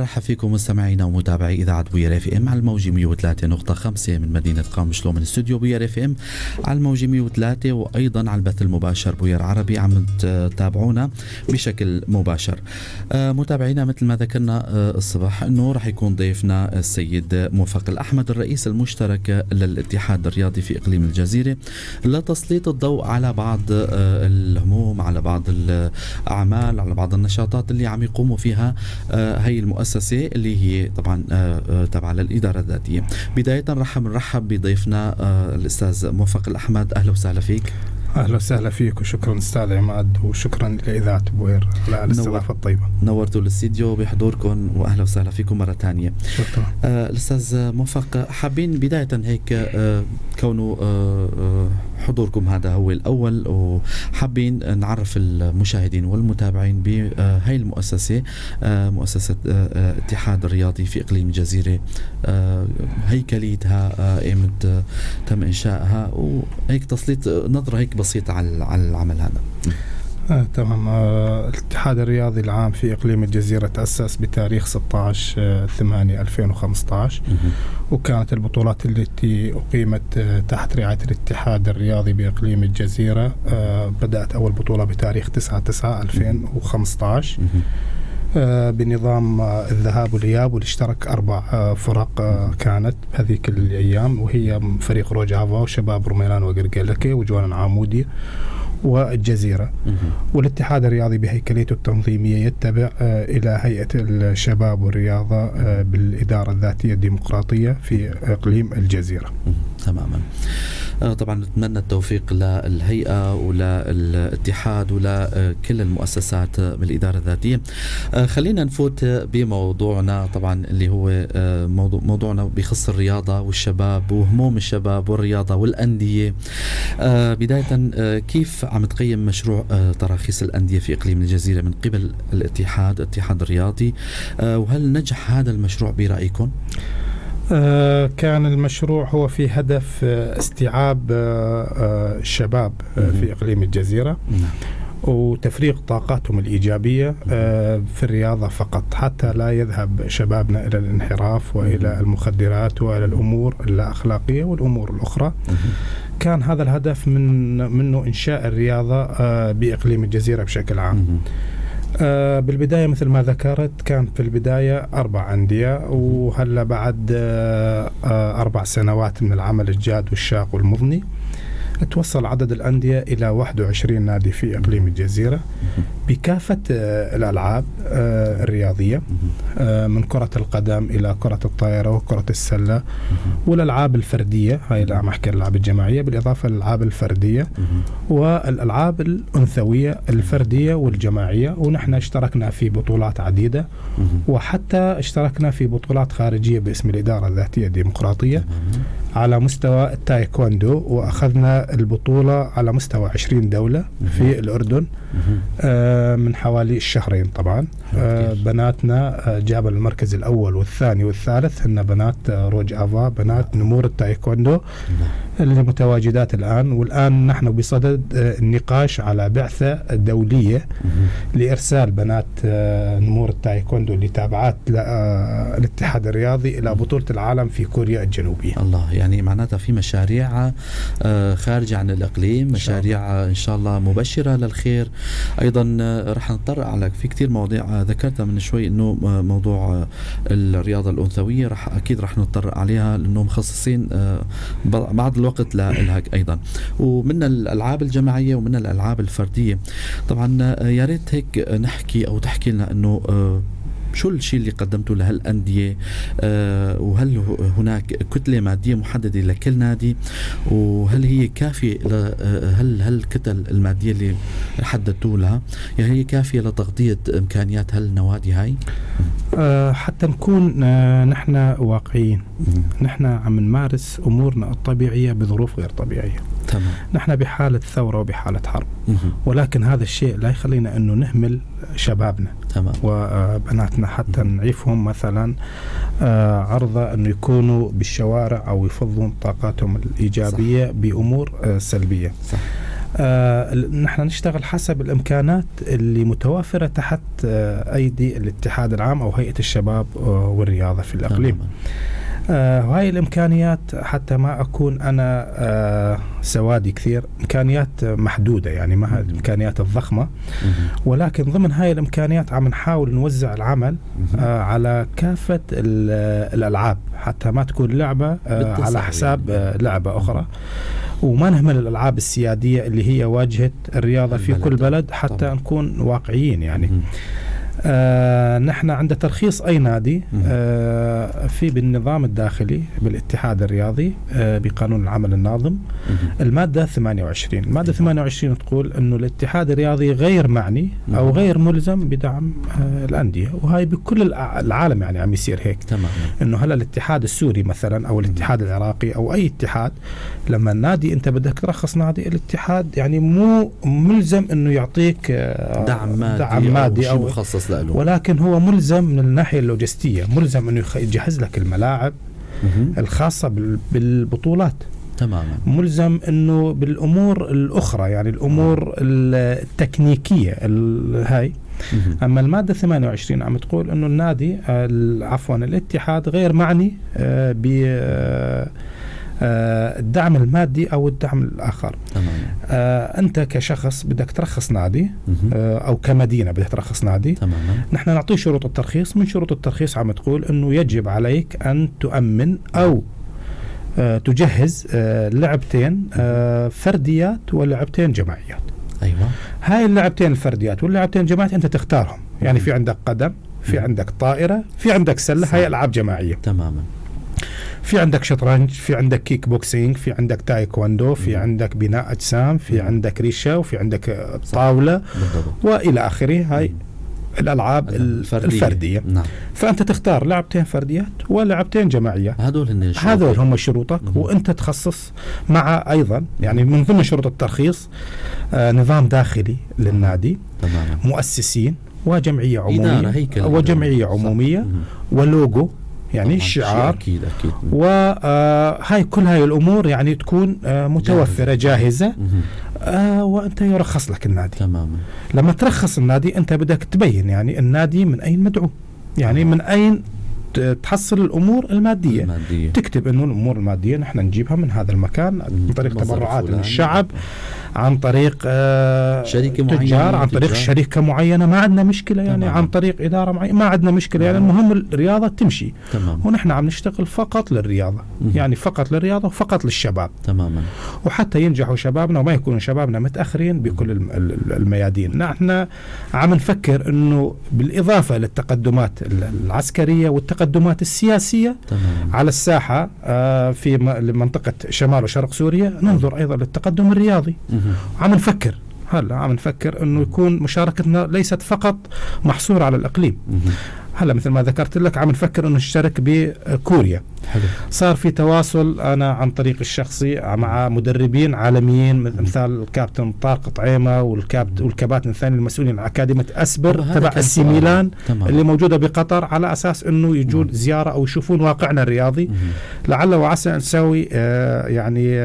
بنرحب فيكم مستمعينا ومتابعي إذاعة بوير اف ام على الموجة 103.5 من مدينة قامشلو من استوديو بوير اف ام على الموجة 103 وأيضا على البث المباشر بوير عربي عم تتابعونا بشكل مباشر. متابعينا مثل ما ذكرنا الصباح أنه رح يكون ضيفنا السيد موفق الأحمد الرئيس المشترك للاتحاد الرياضي في إقليم الجزيرة لتسليط الضوء على بعض الهموم، على بعض الأعمال، على بعض النشاطات اللي عم يقوموا فيها هي المؤسسة اللي هي طبعا تابعة للإدارة الذاتية. بداية نرحب بضيفنا الأستاذ موفق الأحمد. أهلا وسهلا فيك. أهلا وسهلا فيك وشكرا أستاذ عماد وشكرا لإذاعة بوير على الاستضافة الطيبة. نورتوا الاستديو بحضوركم وأهلا وسهلا فيكم مرة تانية. شكرا. الأستاذ موفق، حابين بداية هيك كونه حضوركم هذا هو الأول وحابين نعرف المشاهدين والمتابعين بهاي المؤسسة، مؤسسة اتحاد الرياضي في إقليم الجزيرة، هيكليتها ايمت تم إنشائها وهيك تسليط نظرة هيك بسيطة على العمل هذا. تمام. الاتحاد الرياضي العام في إقليم الجزيرة تأسس بتاريخ 16/8/2015 وكانت البطولات التي أقيمت تحت رعاية الاتحاد الرياضي بإقليم الجزيرة بدأت أول بطولة بتاريخ 9/9/2015 بنظام الذهاب والإياب، والاشترك 4 فرق كانت بهذيك الأيام، وهي فريق روجافا وشباب رميلان وقرقلكي وجوان عامودي والجزيرة. والاتحاد الرياضي بهيكليته التنظيمية يتبع إلى هيئة الشباب والرياضة بالإدارة الذاتية الديمقراطية في إقليم الجزيرة. تماما. طبعا نتمنى التوفيق للهيئة وللاتحاد ولكل المؤسسات بالإدارة الذاتية. خلينا نفوت بموضوعنا طبعا اللي هو موضوعنا بخص الرياضة والشباب وهموم الشباب والرياضة والأندية. بداية كيف عم تقيم مشروع تراخيص الأندية في إقليم الجزيرة من قبل الاتحاد الرياضي، وهل نجح هذا المشروع برأيكم؟ كان المشروع هو في هدف استيعاب الشباب في إقليم الجزيرة وتفريغ طاقاتهم الإيجابية في الرياضة فقط، حتى لا يذهب شبابنا إلى الانحراف وإلى المخدرات وإلى الأمور اللا أخلاقية والأمور الأخرى. كان هذا الهدف منه إنشاء الرياضة بإقليم الجزيرة بشكل عام. بالبداية مثل ما ذكرت كان في البداية 4 أندية، وهلا بعد 4 سنوات من العمل الجاد والشاق والمضني توصل عدد الأندية إلى 21 نادي في إقليم الجزيرة بكافة الألعاب الرياضية، من كرة القدم إلى كرة الطائرة وكرة السلة والألعاب الفردية، هاي اللي عم أحكي الألعاب الجماعية بالإضافة للألعاب الفردية والألعاب الأنثوية الفردية والجماعية. ونحن اشتركنا في بطولات عديدة وحتى اشتركنا في بطولات خارجية باسم الإدارة الذاتية الديمقراطية على مستوى التايكوندو، وأخذنا البطولة على مستوى 20 دولة في الأردن من حوالي الشهرين. طبعا بناتنا جاب المركز الأول والثاني والثالث هن بنات روج أفا، بنات نمور التايكوندو اللي متواجدات الآن. والآن نحن بصدد النقاش على بعثة دولية لإرسال بنات نمور التايكوندو اللي تابعات الاتحاد الرياضي إلى بطولة العالم في كوريا الجنوبية. الله، يعني معناتها في مشاريع خارجة عن الإقليم، مشاريع إن شاء الله مبشرة للخير. أيضا رح نطرق على في كتير مواضيع ذكرتها من شوي، إنه موضوع الرياضة الأنثوية أكيد رح نطرق عليها لأنه مخصصين بعض الوقت لها أيضا، ومن الألعاب الجماعية ومن الألعاب الفردية. طبعا يا ريت هيك نحكي أو تحكي لنا إنه شو الشيء اللي قدمته لهالأندية، وهل هناك كتلة مادية محددة لكل نادي، وهل هي كافية هل الكتل المادية اللي حددتوا لها يعني هي كافية لتغطية إمكانيات هالنوادي هاي؟ حتى نكون نحن واقعيين، نحن عم نمارس أمورنا الطبيعية بظروف غير طبيعية. تمام. نحن بحالة ثورة وبحالة حرب، ولكن هذا الشيء لا يخلينا أنه نهمل شبابنا. تمام. وبناتنا حتى نعيفهم مثلا عرضة أنه يكونوا بالشوارع أو يفضون طاقاتهم الإيجابية. صح. بأمور سلبية. صح. نحن نشتغل حسب الإمكانات اللي متوافرة تحت أيدي الاتحاد العام أو هيئة الشباب والرياضة في الإقليم. وهي الإمكانيات حتى ما أكون أنا سوادي كثير، إمكانيات محدودة يعني ما هي الإمكانيات الضخمة، ولكن ضمن هاي الإمكانيات عم نحاول نوزع العمل على كافة الألعاب حتى ما تكون لعبة على حساب لعبة أخرى، وما نهمل الألعاب السيادية اللي هي واجهة الرياضة في كل بلد حتى طبعا. نكون واقعيين يعني. نحن عند ترخيص أي نادي في بالنظام الداخلي بالاتحاد الرياضي بقانون العمل الناظم المادة 28. المادة 28 تقول أنه الاتحاد الرياضي غير معني أو غير ملزم بدعم الأندية، وهي بكل العالم يعني عم يصير هيك. تمام. أنه هلا الاتحاد السوري مثلا أو الاتحاد العراقي أو أي اتحاد، لما النادي أنت بدك ترخص نادي، الاتحاد يعني مو ملزم أنه يعطيك دعم مادي أو مخصص له، ولكن هو ملزم من الناحية اللوجستية، ملزم أنه يجهز لك الملاعب الخاصة بالبطولات. تماما. ملزم أنه بالأمور الأخرى يعني الأمور التكنيكية هاي. أما المادة 28 عم تقول أنه النادي عفوا الاتحاد غير معني الدعم المادي أو الدعم الآخر. أنت كشخص بدك ترخص نادي أو كمدينة بدك ترخص نادي. تماما. نحن نعطيه شروط الترخيص. من شروط الترخيص عم تقول أنه يجب عليك أن تؤمن أو تجهز لعبتين فرديات ولعبتين جماعيات. أيوة. هاي اللعبتين الفرديات واللعبتين الجماعيات أنت تختارهم. يعني في عندك قدم، في عندك طائرة، في عندك سلة، هاي ألعاب جماعية. تماما. في عندك شطرنج، في عندك كيك بوكسينج، في عندك تايكواندو، في عندك بناء أجسام، في عندك ريشة، وفي عندك طاولة وإلى آخره. هاي الألعاب الفردية. نعم. فأنت تختار لعبتين فرديات ولعبتين جماعية. هذول هم شروطك. وأنت تخصص مع أيضا يعني من ضمن شروط الترخيص نظام داخلي للنادي. تماما. مؤسسين وجمعية عمومية وجمعية عمومية ولوجو يعني الشعار. أكيد. وهاي كل هاي الأمور يعني تكون متوفرة جاهزة. وأنت يرخص لك النادي. تماما. لما ترخص النادي أنت بدك تبين يعني النادي من أين مدعو، يعني من أين تحصل الأمور المادية. تكتب أنه الأمور المادية نحن نجيبها من هذا المكان عن طريق تبرعات من الشعب، عن طريق تجار، عن طريق شركة معينة، ما عندنا مشكلة يعني. تمام. عن طريق إدارة معينة ما عندنا مشكلة يعني. المهم الرياضة تمشي. تمام. ونحن عم نشتغل فقط للرياضة. يعني فقط للرياضة وفقط للشباب. تماما. وحتى ينجحوا شبابنا وما يكونوا شبابنا متأخرين بكل الميادين. نحن عم نفكر أنه بالإضافة للتقدمات العسكرية والتقدمات السياسية. تمام. على الساحة في منطقة شمال وشرق سوريا ننظر أيضا للتقدم الرياضي. عم نفكر هلا عم نفكر انه يكون مشاركتنا ليست فقط محصورة على الاقليم. هلا مثل ما ذكرت لك عم نفكر انه نشترك بكوريا. حلو. صار في تواصل انا عن طريق الشخصي مع مدربين عالميين مثل الكابتن طارق طعيمة والكباتن الثاني المسؤولين عن أكاديمية أسبر تبع السي ميلان اللي موجودة بقطر، على أساس انه يجون زيارة او يشوفون واقعنا الرياضي. لعل وعسى نسوي يعني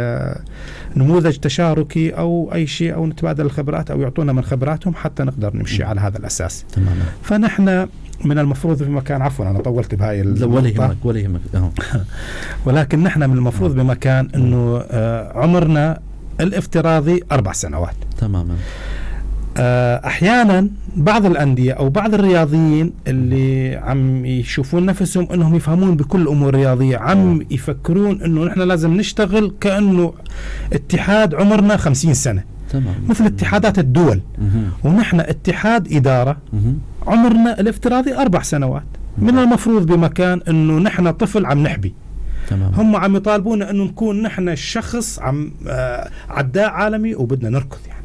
نموذج تشاركي او اي شيء، او نتبادل الخبرات او يعطونا من خبراتهم حتى نقدر نمشي على هذا الاساس. تماما. فنحن من المفروض بمكان، عفوا أنا طولت بهاي ولا يهمك ولكن نحن من المفروض بمكان أنه عمرنا الافتراضي 4 سنوات. تماما. أحيانا بعض الأندية أو بعض الرياضيين اللي عم يشوفون نفسهم أنهم يفهمون بكل أمور رياضية عم يفكرون أنه نحن لازم نشتغل كأنه اتحاد عمرنا 50 سنة. تمام. مثل اتحادات الدول. ونحن اتحاد إدارة عمرنا الافتراضي 4 سنوات. من المفروض بمكان أنه نحن طفل عم نحبي. تمام. هم عم يطالبونا أنه نكون نحن الشخص عم عداء عالمي وبدنا نركض يعني.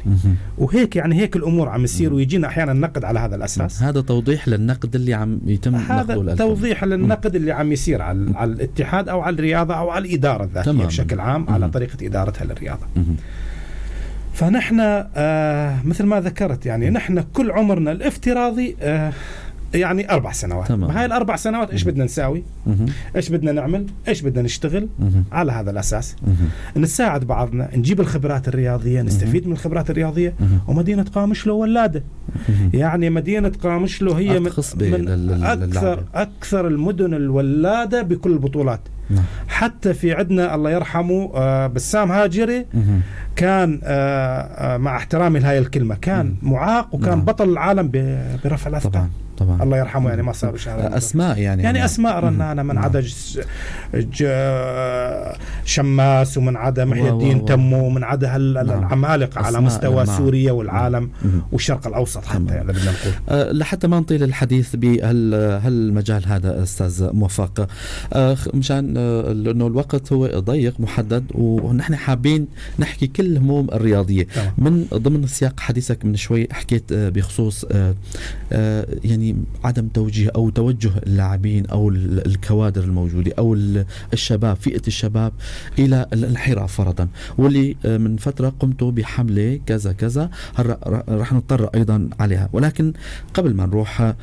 وهيك يعني هيك الأمور عم يصير، ويجينا أحيانا النقد على هذا الأساس. هذا توضيح للنقد اللي عم يتم هذا توضيح للنقد اللي عم يصير على الاتحاد أو على الرياضة أو على الإدارة الذاتية. تمام. بشكل عام على طريقة إدارتها للرياضة. فنحن مثل ما ذكرت يعني نحن كل عمرنا الافتراضي يعني 4 سنوات. بهاي ال4 سنوات إيش بدنا نساوي؟ إيش بدنا نعمل؟ إيش بدنا نشتغل؟ على هذا الأساس نساعد بعضنا، نجيب الخبرات الرياضية، نستفيد من الخبرات الرياضية. ومدينة قامشلو ولادة، يعني مدينة قامشلو هي من أكثر المدن الولادة بكل البطولات. حتى في عندنا الله يرحمه بسام هاجري كان مع احترامي لهاي الكلمة كان معاق وكان بطل العالم برفع الأثقال طبعا. الله يرحمه، يعني ما صار أسماء يعني أسماء رنانة من عدا شماس ومن عدا محي الدين تمو ومن عدا العمالقة على مستوى سوريا والعالم والشرق الأوسط حتى يعني بدنا نقول. لحتى ما نطيل الحديث بهالمجال هذا أستاذ موفق، مشان لأنه الوقت هو ضيق محدد ونحن حابين نحكي كل هموم الرياضية. من ضمن سياق حديثك من شوي حكيت بخصوص يعني عدم توجيه أو توجه اللاعبين أو الكوادر الموجودة أو الشباب، فئة الشباب إلى الانحراف فرضا، واللي من فترة قمتوا بحملة كذا كذا رح نضطر أيضا عليها. ولكن قبل ما نروح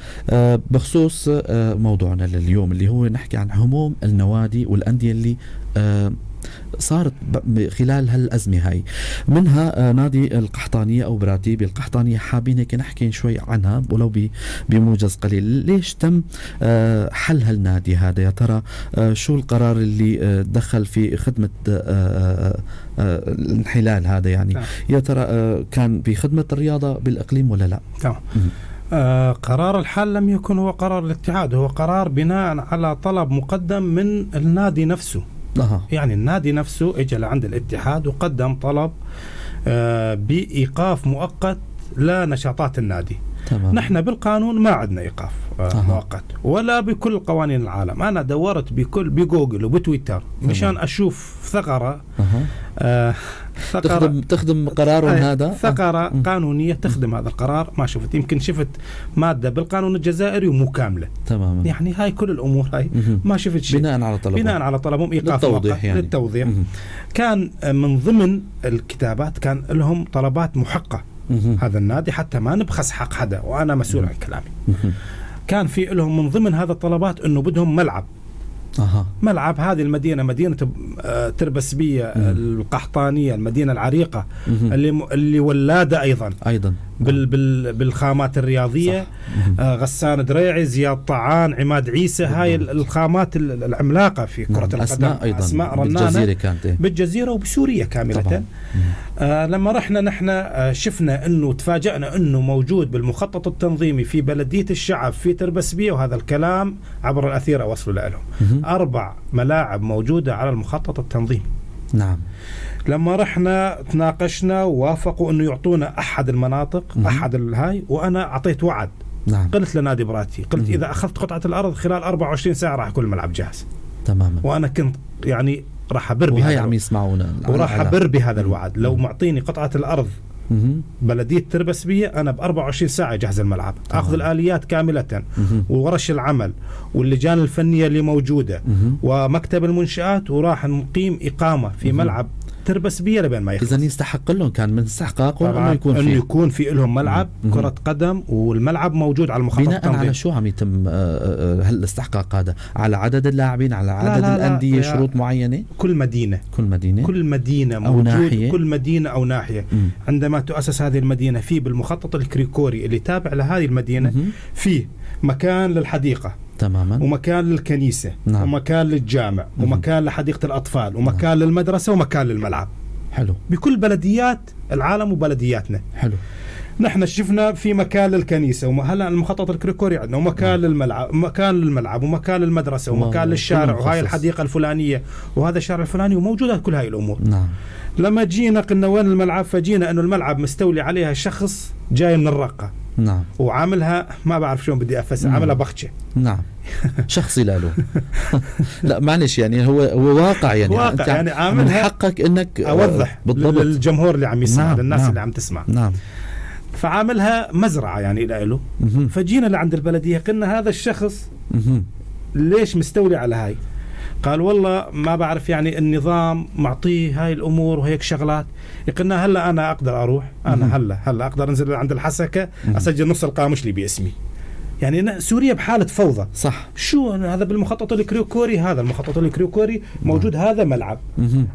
بخصوص موضوعنا لليوم اللي هو نحكي عن هموم النوادي والأندية اللي صارت خلال هالأزمة هاي، منها نادي القحطانية أو براتيب القحطانية. حابين هيك نحكي شوي عنها ولو بموجز قليل. ليش تم حل هالنادي هذا؟ يا ترى شو القرار اللي دخل في خدمة الانحلال هذا؟ يعني يا ترى كان بخدمة الرياضة بالإقليم ولا لا؟ قرار الحل لم يكن هو قرار الاتحاد، هو قرار بناء على طلب مقدم من النادي نفسه. يعني النادي نفسه اجى لعند الاتحاد وقدم طلب بإيقاف مؤقت لنشاطات النادي. نحن بالقانون ما عندنا إيقاف مؤقت ولا بكل قوانين العالم. أنا دورت بجوجل وبتويتر مشان أشوف ثغرة تخدم قرار هذا، ثغرة قانونية تخدم هذا القرار. ما شفت، يمكن شفت مادة بالقانون الجزائري ومكاملة تماما. يعني هاي كل الأمور هاي ما شفت شيء. بناء على طلبهم إيقاف مؤقت يعني. للتوضيح. كان من ضمن الكتابات كان لهم طلبات محقة هذا النادي حتى ما نبخس حق حدا، وأنا مسؤول عن كلامي. كان في لهم من ضمن هذا الطلبات إنه بدهم ملعب. ملعب هذه المدينة مدينة تربسبية القحطانية، المدينة العريقة اللي ولادة أيضا بالخامات الرياضية. غسان دريعي، زياد طعان، عماد عيسى، هاي الخامات العملاقة في كرة القدم. أسماء رنانة بالجزيرة وبسوريا كاملة. لما رحنا نحن شفنا أنه تفاجأنا أنه موجود بالمخطط التنظيمي في بلدية الشعب في تربسبية، وهذا الكلام عبر الأثير أوصل لهم 4 ملاعب موجودة على المخطط التنظيمي. نعم. لما رحنا تناقشنا ووافقوا أنه يعطونا أحد المناطق أحد الهاي، وأنا أعطيت وعد. نعم. قلت لنادي براتي، قلت إذا أخذت قطعة الأرض خلال 24 ساعة راح يكون الملعب جاهز تماما. وأنا كنت يعني راح أبر بهذا، وهي عم يسمعونا، وراح أبر بهذا الوعد. لو معطيني قطعة الأرض بلدية تربسبية أنا ب24 ساعة جهز الملعب. أخذ الآليات كاملة وورش العمل واللجان الفنية اللي موجودة ومكتب المنشآت، وراح نقيم إقامة في ملعب تربسبية لبين ما يخلص. إذن يستحق لهم، كان من استحقاقهم أنه يكون في لهم ملعب كرة قدم، والملعب موجود على المخطط التنظيمي. بناء على شو عم يتم هالاستحقاق هذا؟ على عدد اللاعبين، على عدد الأندية، شروط معينة؟ كل مدينة موجود، ناحية. كل مدينة أو ناحية. عندما تؤسس هذه المدينة في بالمخطط الكريكوري اللي تابع لهذه المدينة فيه مكان للحديقة تماما، ومكان للكنيسة. نعم. ومكان للجامع ومكان لحديقة الأطفال ومكان للمدرسة ومكان للملعب. حلو. بكل بلديات العالم وبلدياتنا. حلو. نحن شفنا في مكان للكنيسة، وهلا المخطط الكريكوري عندنا، ومكان للملعب ومكان للمدرسة ومكان للشارع، وهاي الحديقة الفلانية وهذا الشارع الفلاني، وموجودة كل هاي الأمور. نعم. لما جينا قلنا وين الملعب، فجينا أنه الملعب مستولي عليها شخص جاي من الرقة. نعم. وعاملها ما بعرف شلون بدي أفسر، عاملها بخشة. نعم. شخصي لاله. لا معلش، يعني هو واقع، يعني واقع، يعني عاملها من حقك انك اوضح بالضبط للجمهور اللي عم يسمع. نعم. للناس. نعم. اللي عم تسمع. نعم. فعاملها مزرعة يعني له. فجينا لعند البلدية قلنا هذا الشخص ليش مستولي على هاي؟ قال والله ما بعرف، يعني النظام معطيه هاي الأمور وهيك شغلات. قلنا هلا أنا أقدر أروح، أنا هلا أقدر أنزل عند الحسكة أسجل نص القاموس لي باسمي. يعني سوريا بحالة فوضى. صح. شو هذا بالمخطط الكريوكوري؟ هذا المخطط الكريوكوري موجود. هذا ملعب،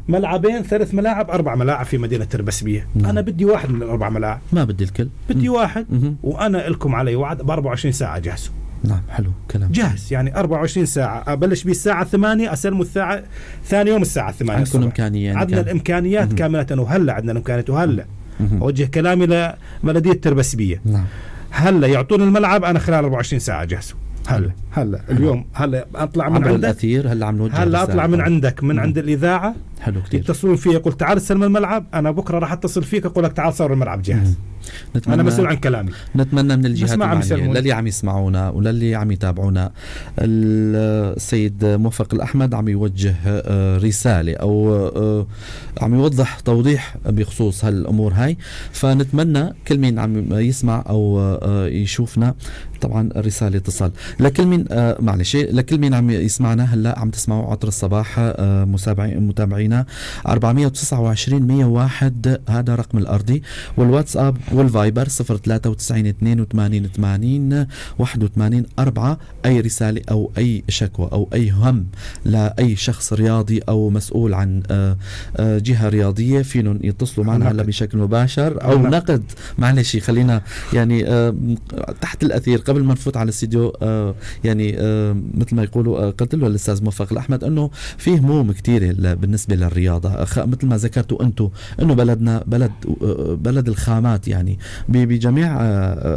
ملعبين، 3 ملاعب، 4 ملاعب في مدينة تربسبية. أنا بدي واحد من ال4 ملاعب، ما بدي الكل، بدي واحد. وأنا لكم علي وعد ب24 ساعة جاهزه. نعم، حلو كلام جاهز. يعني 24 ساعة أبلش بالساعة 8 أسلمه الساعة ثاني يوم الساعة 8. عندكم إمكانية يعني عندنا الإمكانيات كاملة، وهلا عندنا الإمكانيات. وهلا أوجه كلامي لبلدية تربسبية. نعم. هلا يعطون الملعب، أنا خلال 24 ساعة جاهزه. هلا اليوم هلا أطلع من عندك الأثير. هلا أطلع من عندك، من عند الإذاعة. حلو كتير. يتصلون فيه يقول تعال استلم الملعب. أنا بكرة راح أتصل فيك أقول لك تعال صور الملعب جاهز. أنا مسؤول عن كلامي. نتمنى من الجهات المعنية، للي عم يسمعونا وللي عم يتابعونا، السيد موفق الأحمد عم يوجه رسالة أو عم يوضح توضيح بخصوص هالأمور هاي. فنتمنى كل مين عم يسمع أو يشوفنا، طبعا الرسالة تصل لكل مين، لكل مين عم يسمعنا هلا. عم تسمعوا عطر الصباح، متابعينا 429 101 هذا رقم الأرضي، والواتساب والفايبر 093 82 80 81 4. أي رسالة أو أي شكوى أو أي هم لأي شخص رياضي أو مسؤول عن جهة رياضية فينهم يتصلوا معنا هلا بشكل مباشر، أو نقد. معلش خلينا يعني تحت الأثير قبل ما نفوت على الاستديو. يعني مثل ما يقولوا قلت له الأستاذ موفق الأحمد أنه في هموم كتيرة بالنسبة للرياضة، مثل ما ذكرتوا أنتم أنه بلدنا بلد الخامات، يعني بجميع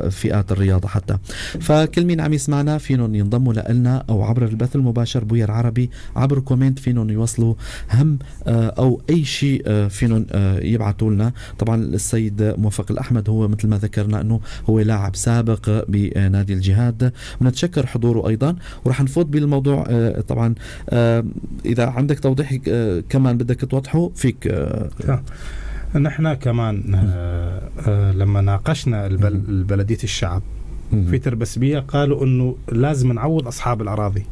فئات الرياضة حتى. فكل مين عم يسمعنا فينهم ينضموا لنا، أو عبر البث المباشر بويا العربي، عبر كومنت فينهم يوصلوا هم أو أي شيء فينهم يبعثوا لنا. طبعا السيد موفق الأحمد هو مثل ما ذكرنا أنه هو لاعب سابق بنادي الجهاد، ونتشكر حضوره أيضا. ورح نفوت بالموضوع طبعا إذا عندك توضيح كمان بدك توضحه فيك. نحن كمان لما ناقشنا البلدية الشعب في تربسبية قالوا أنه لازم نعوض أصحاب الأراضي.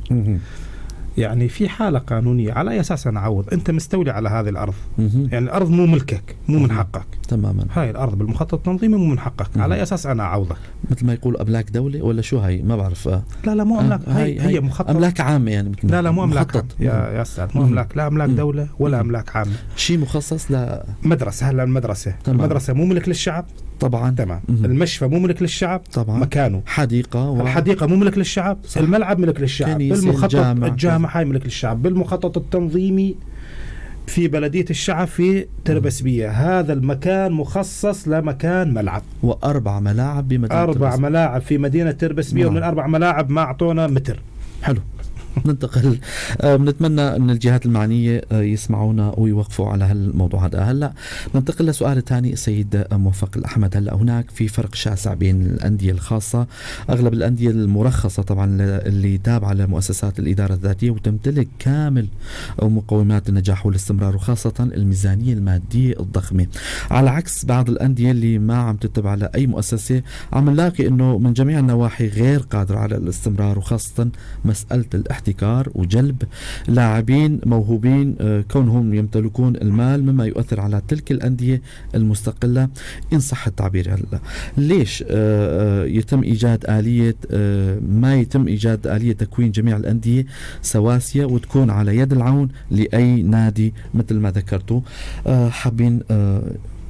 يعني في حالة قانونية على أي أساس نعوض؟ أنت مستولي على هذه الأرض، يعني الأرض مو ملكك، مو من حقك تماما. هاي الأرض بالمخطط التنظيمي مو من حقك. على أي أساس أنا أعوضك؟ مثل ما يقول أملاك دولة ولا شو هاي؟ ما بعرف. لا مو أملاك. هي مخطط، أملاك عامة يعني. لا مو أملاك عام. يا أستاذ مو أملاك، لا أملاك دولة ولا أملاك عامة. شيء مخصص لمدرسة. هلا المدرسة مو ملك للشعب طبعا. تمام. المشفى مو ملك للشعب طبعا، مكانه. الحديقة مو ملك للشعب، صح. الملعب ملك للشعب. بالمخطط الجامعة هاي ملك للشعب. بالمخطط التنظيمي في بلدية الشعب في تربسبية هذا المكان مخصص لمكان ملعب، و4 ملاعب بمدينة 4 ملاعب في مدينة تربسبية. ومن 4 ملاعب ما أعطونا متر. حلو. ننتقل. بنتمنى أن الجهات المعنية يسمعونا ويوقفوا على هالموضوع هذا. هلا ننتقل لسؤال ثاني سيد موفق الأحمد. هلا هناك في فرق شاسع بين الأندية الخاصة، أغلب الأندية المرخصة طبعا اللي تابعة لمؤسسات الإدارة الذاتية وتمتلك كامل مقومات النجاح والاستمرار، وخاصة الميزانية المادية الضخمة، على عكس بعض الأندية اللي ما عم تتبع لأي مؤسسة. عم نلاقي أنه من جميع النواحي غير قادرة على الاستمرار، وخاصة مسألة الاحتكار وجلب لاعبين موهوبين كونهم يمتلكون المال، مما يؤثر على تلك الأندية المستقلة إن صح التعبير. هلا ليش يتم إيجاد آلية ما يتم إيجاد آلية تكوين جميع الأندية سواسية وتكون على يد العون لأي نادي مثل ما ذكرتوا؟ حابين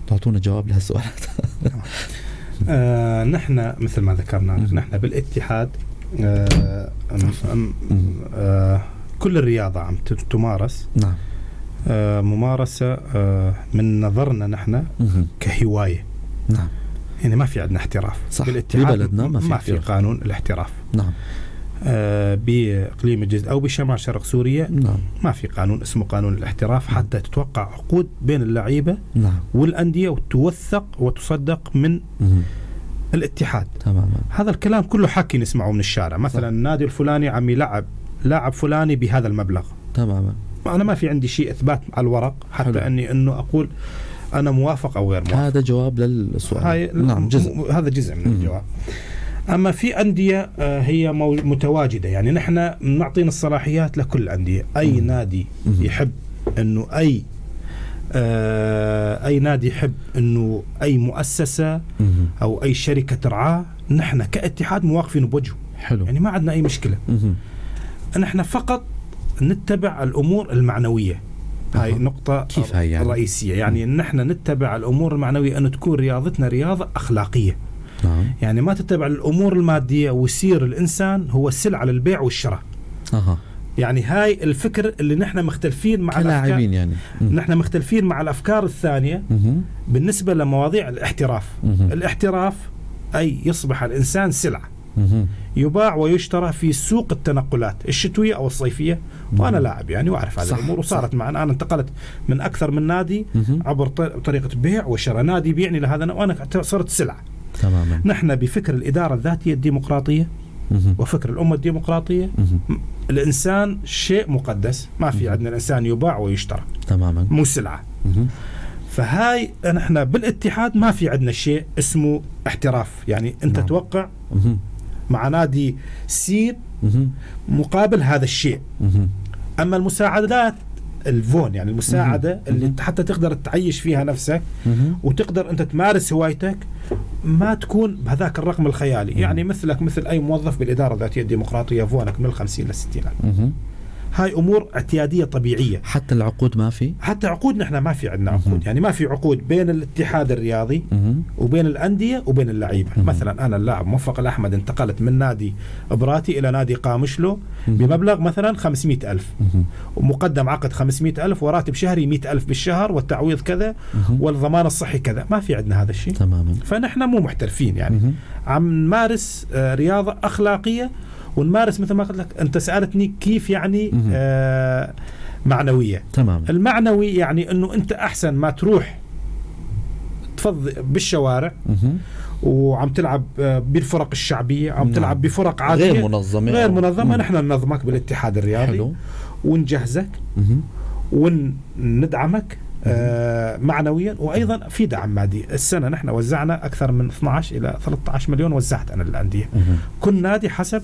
تعطونا جواب لهالسؤالات. نحن مثل ما ذكرنا نحن بالاتحاد كل الرياضة عم تمارس. نعم. ممارسة من نظرنا نحن كهواية. نعم. يعني ما في عندنا احتراف. صح. بالاتحاد ببلدنا ما في قانون الاحتراف. نعم. بإقليم الجزء أو بشمال شرق سوريا. نعم. ما في قانون اسمه قانون الاحتراف حتى تتوقع عقود بين اللعيبة. نعم. والأندية وتوثق وتصدق من الاتحاد. تماما. هذا الكلام كله حكي نسمعه من الشارع. مثلا النادي الفلاني عم يلعب لاعب فلاني بهذا المبلغ. تماما. أنا ما في عندي شيء إثبات على الورق حتى أنه أقول أنا موافق أو غير موافق. هذا جواب للسؤال. نعم. هذا جزء من الجواب. أما في أندية هي متواجدة، يعني نحن نعطينا الصلاحيات لكل الأندية. أي نادي يحب أنه أي نادي يحب أنه أي مؤسسة أو أي شركة ترعاه، نحن كاتحاد مواقفين بوجهه. حلو. يعني ما عندنا أي مشكلة. نحن فقط نتبع الأمور المعنوية. هاي نقطة كيف هاي يعني؟ رئيسية. يعني نحن نتبع الأمور المعنوية، أن تكون رياضتنا رياضة أخلاقية. يعني ما تتبع الأمور المادية ويصير الإنسان هو السلعة للبيع والشراء. يعني هاي الفكر اللي نحن مختلفين مع كلاعبين يعني. نحن مختلفين مع الأفكار الثانية بالنسبة لمواضيع الاحتراف. الاحتراف أي يصبح الإنسان سلعة يباع ويشترى في سوق التنقلات الشتوية أو الصيفية. وأنا لاعب يعني وأعرف هذه الأمور، وصارت معنا. أنا انتقلت من أكثر من نادي عبر طريقة بيع وشراء. نادي بيعني لهذا وأنا صرت سلعة. تماما. نحن بفكر الإدارة الذاتية الديمقراطية وفكر الأمة الديمقراطية الإنسان شيء مقدس، ما في عندنا الإنسان يباع ويشترى. تماما. مو سلعة. فهاي نحن بالاتحاد ما في عندنا شيء اسمه احتراف. يعني أنت توقع مع نادي سين مقابل هذا الشيء. أما المساعدات الفون يعني المساعدة اللي انت حتى تقدر تعيش فيها نفسك وتقدر انت تمارس هوايتك ما تكون بهذاك الرقم الخيالي. يعني مثلك مثل اي موظف بالإدارة الذاتية الديمقراطية فونك من 50 ل 60. هاي أمور اعتيادية طبيعية. حتى العقود ما في؟ حتى عقود نحن ما في عندنا عقود. يعني ما في عقود بين الاتحاد الرياضي وبين الأندية وبين اللعيبة. مثلا أنا اللاعب موفق الأحمد انتقلت من نادي إبراتي إلى نادي قامشلو بمبلغ مثلا 500,000 ومقدم عقد 500,000 وراتب شهري 100,000 بالشهر والتعويض كذا والضمان الصحي كذا. ما في عندنا هذا الشيء. تماما. فنحن مو محترفين يعني. عم نمارس رياضة أخلاقية ونمارس مثل ما قلت لك أنت سألتني كيف يعني معنوية. تمام. المعنوي يعني أنه أنت أحسن ما تروح تفضي بالشوارع وعم تلعب بالفرق الشعبية، عم تلعب بفرق عادية غير منظمة. نحن ننظمك بالاتحاد الرياضي. حلو. ونجهزك وندعمك معنويا وأيضا في دعم مادي. السنة نحن وزعنا أكثر من 12 إلى 13 مليون وزعت أنا للأندية. كل نادي حسب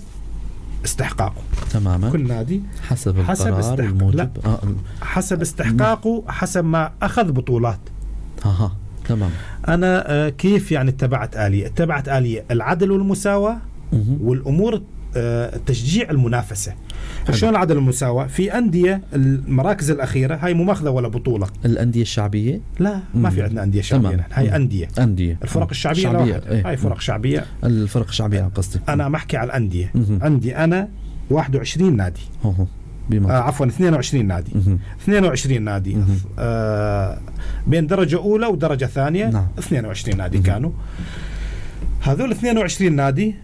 استحقاقه. تماما. كل نادي حسب القرار الموجب. حسب استحقاقه، حسب ما أخذ بطولات. تمام. أنا كيف يعني اتبعت آلية العدل والمساواة والأمور تشجيع المنافسة. شلون العدل والمساواة؟ في أندية المراكز الأخيرة هاي مو ماخذة ولا بطولة. الأندية الشعبية؟ لا ما في عندنا أندية شعبية. هاي أندية الفرق الشعبية هاي فرق شعبية. الفرق الشعبية قصدي. أنا محكي على الأندية. عندي أنا 21 نادي. عفوا 22 نادي. 22 نادي بين درجة أولى ودرجة ثانية. 22 نادي كانوا. هذول 22 نادي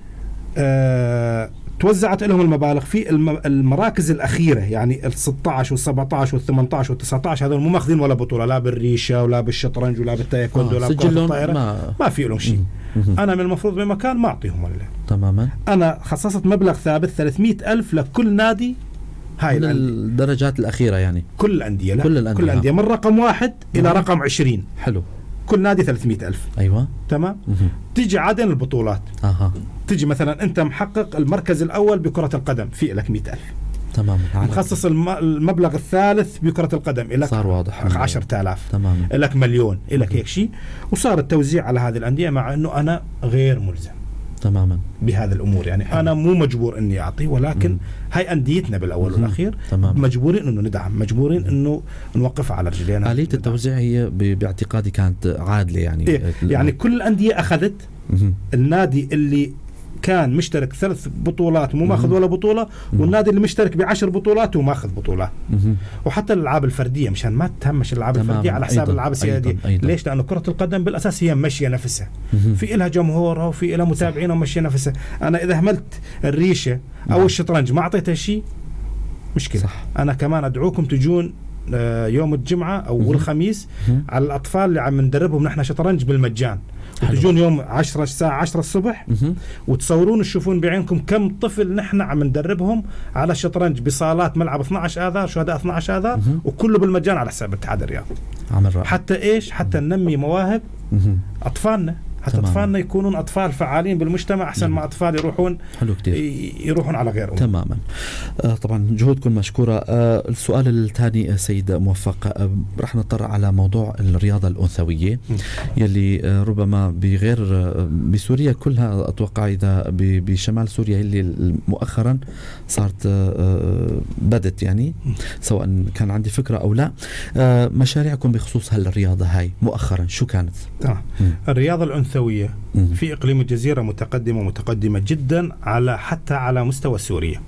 توزعت لهم المبالغ في المراكز الأخيرة. يعني ال 16 وال 17 وال 18 وال 19 هذول مو ماخذين ولا بطولة، لا بالريشة ولا بالشطرنج ولا بالتايكوندو ولا بالطائرة. ما في لهم شيء. أنا من المفروض بمكان ما أعطيهم ولا. تماما. أنا خصصت مبلغ ثابت 300,000 لكل نادي. هاي الدرجات الأخيرة يعني كل الأندية. كل الأندية من رقم 1 إلى رقم 20. حلو. كل نادي 300,000. أيوة. تمام. تيجي عادة البطولات. تيجي مثلا أنت محقق المركز الأول بكرة القدم في لك 100,000. تمام. مخصص المبلغ الثالث بكرة القدم إلك صار واضح 10,000. تمام. إلك مليون إلك هيك شيء. وصار التوزيع على هذه الأندية مع أنه أنا غير ملزم تماما بهذا الأمور. يعني أنا مو مجبور إني أعطي، ولكن هاي أنديتنا بالأول والأخير. مجبورين إنه ندعم، مجبورين إنه نوقفها على رجلينا. آلية التوزيع هي باعتقادي كانت عادلة يعني. يعني كل الأندية أخذت. النادي اللي كان مشترك 3 بطولات مو ماخذ ولا بطولة، والنادي اللي مشترك ب10 بطولات وماخذ بطولات. وحتى الألعاب الفردية مشان ما تهمش الألعاب الفردية على حساب الألعاب السيادية. ليش؟ لأنه كرة القدم بالأساس هي مشية نفسها، في إلها جمهورها وفي إلها متابعين ومشية نفسها. أنا إذا هملت الريشة أو الشطرنج ما أعطيتها شيء مشكلة. أنا كمان أدعوكم تجون يوم الجمعة أو الخميس على الأطفال اللي عم ندربهم نحن شطرنج بالمجان. وتجون يوم 10 الساعة 10 الصبح وتصورون تشوفون بعينكم كم طفل نحن عم ندربهم على الشطرنج بصالات ملعب 12 آذار، شهداء 12 آذار، وكله بالمجان على حساب الاتحاد الرياضي. حتى إيش؟ حتى ننمي مواهب أطفالنا. حتى أطفالنا يكونون أطفال فعالين بالمجتمع أحسن ما أطفال يروحون على غيرهم. تماما. طبعا جهودكم مشكورة. السؤال الثاني سيد موفق، رح نطرح على موضوع الرياضة الأنثوية يلي ربما بسوريا كلها أتوقع، إذا بشمال سوريا اللي مؤخرا صارت بدت يعني، سواء كان عندي فكرة أو لا. مشاريعكم بخصوص هالرياضة هاي مؤخرا شو كانت؟ الرياضة الأنثوية في إقليم الجزيرة متقدمة جدا حتى على مستوى سوريا.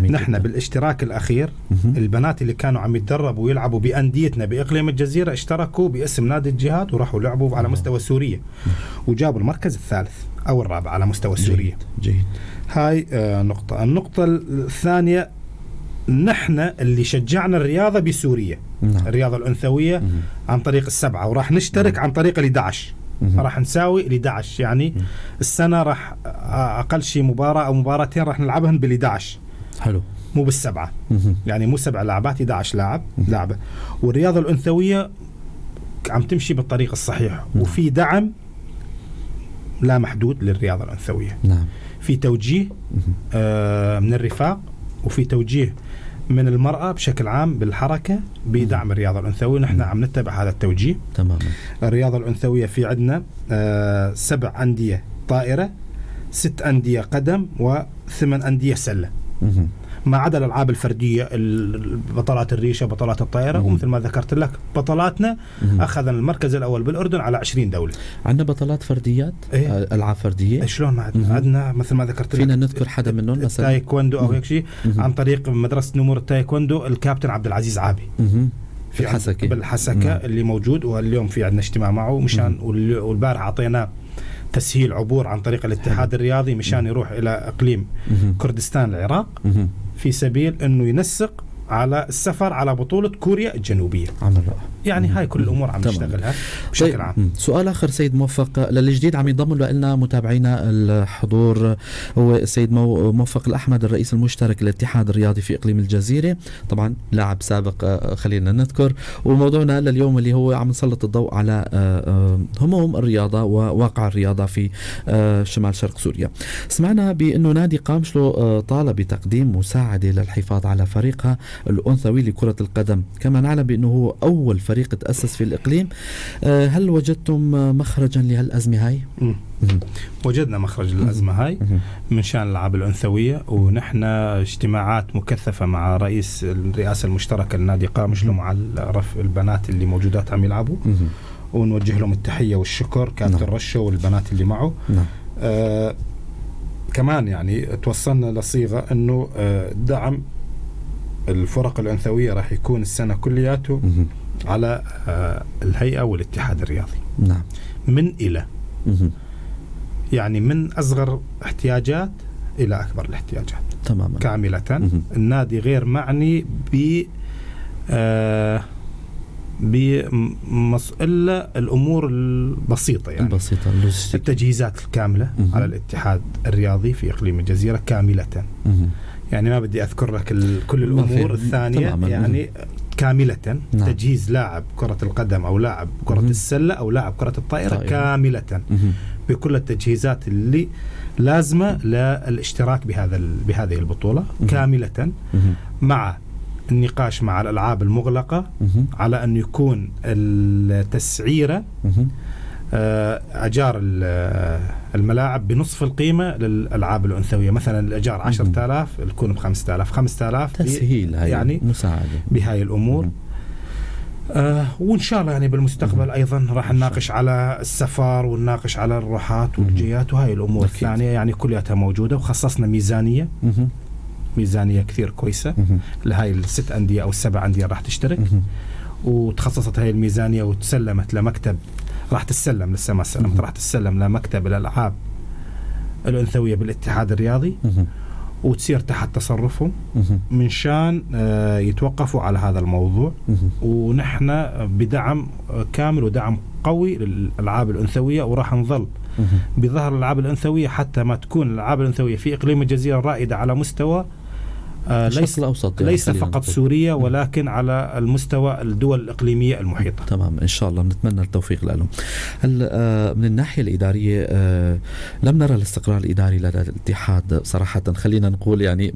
نحن بالاشتراك الأخير البنات اللي كانوا عم يتدربوا ويلعبوا بأنديتنا بإقليم الجزيرة اشتركوا باسم نادي الجهاد وراحوا لعبوا على مستوى سوريا وجابوا المركز الثالث أو الرابع على مستوى سوريا. جيد. هاي نقطة. النقطة الثانية، نحن اللي شجعنا الرياضة بسوريا الرياضة الأنثوية عن طريق السبعة، وراح نشترك عن طريق 11. راح نساوي 11 يعني السنة راح أقل شيء مباراة أو مباراتين راح نلعبهن بال11. حلو. مو بالسبعة يعني مو 7 لاعبات، 11 لاعبة. والرياضة الأنثوية عم تمشي بالطريق الصحيح وفي دعم لا محدود للرياضة الأنثوية. نعم. في توجيه من الرفاق وفي توجيه من المرأة بشكل عام بالحركة بدعم الرياضة الأنثوية. نحن عم نتبع هذا التوجيه تماما. الرياضة الأنثوية في عندنا 7 أندية طائرة، 6 أندية قدم، و8 أندية سلة، ما عدا الألعاب الفردية، بطلات الريشة، بطلات الطائرة. ومثل ما ذكرت لك بطلاتنا أخذنا المركز الأول بالأردن على 20 دولة. عندنا بطلات فرديات، ألعاب فردية. شلون ما عندنا مثل ما ذكرت لك. فينا نذكر حدا منهم مثلا التايكوندو أو هيك شيء عن طريق مدرسة نمور التايكوندو الكابتن عبد العزيز عابي في الحسكة. بالحسكة اللي موجود، واليوم في عندنا اجتماع معه مشان والبارح أعطينا تسهيل عبور عن طريق الاتحاد الرياضي مشان يروح إلى إقليم كردستان العراق في سبيل أنه ينسق على السفر على بطولة كوريا الجنوبية. يعني هاي كل الأمور عم نشتغلها بشكل عام. سؤال آخر سيد موفق للجديد عم ينضم لنا متابعينا الحضور، هو السيد موفق الأحمد الرئيس المشترك للاتحاد الرياضي في إقليم الجزيرة، طبعا لاعب سابق خلينا نذكر. وموضوعنا لليوم اللي هو عم نسلط الضوء على هموم الرياضة وواقع الرياضة في شمال شرق سوريا. سمعنا بأنه نادي قامشلو طالب بتقديم مساعدة للحفاظ على فريقها الأنثوي لكرة القدم، كما نعلم بأنه هو أول فريق تأسس في الإقليم. هل وجدتم مخرجا لهالأزمة هاي؟ وجدنا مخرج للأزمة هاي من شان الألعاب الأنثوية، ونحن اجتماعات مكثفة مع رئيس الرئاسة المشتركة لنادي قامشلو مع البنات اللي موجودات عم يلعبوا، ونوجه لهم التحية والشكر كابتن رشة والبنات اللي معه. كمان يعني توصلنا لصيغة أنه دعم الفرق الأنثوية راح يكون السنة كلياته على الهيئة والاتحاد الرياضي. نعم. من إلى يعني من أصغر احتياجات إلى أكبر الاحتياجات تماما كاملة. النادي غير معني بمسألة الأمور البسيطة، يعني البسيطة، التجهيزات الكاملة على الاتحاد الرياضي في إقليم الجزيرة كاملة. يعني ما بدي أذكر لك كل الأمور الثانية يعني كاملة. تجهيز لاعب كرة القدم أو لاعب كرة السلة أو لاعب كرة الطائرة كاملة بكل التجهيزات اللي لازمة للاشتراك بهذه البطولة كاملة، مع النقاش مع الألعاب المغلقة على أن يكون التسعيرة أجار الملاعب بنصف القيمة للألعاب الأنثوية. مثلا الأجار 10,000 تكون ب5,000 تسهيل يعني مساعدة بهاي الأمور. وإن شاء الله يعني بالمستقبل أيضا راح نناقش على السفر ونناقش على الروحات والجيات وهاي الأمور الثانية، يعني كلها موجودة. وخصصنا ميزانية كثير كويسة لهاي ال6 أندية أو ال7 أندية راح تشترك، وتخصصت هاي الميزانية وتسلمت لمكتب، راح تسلم لسه ما سلمت، راح تسلم لمكتب الألعاب الأنثوية بالاتحاد الرياضي وتصير تحت تصرفهم من شان يتوقفوا على هذا الموضوع. ونحن بدعم كامل ودعم قوي للألعاب الأنثوية، وراح نظل بظهر الألعاب الأنثوية حتى ما تكون الألعاب الأنثوية في إقليم الجزيرة رائدة على مستوى ليس الأوسط ليس فقط سوريا ولكن على المستوى الدول الإقليمية المحيطة. تمام، إن شاء الله بنتمنى التوفيق لهم. من الناحية الإدارية لم نرى الاستقرار الإداري لدى الاتحاد صراحة، خلينا نقول يعني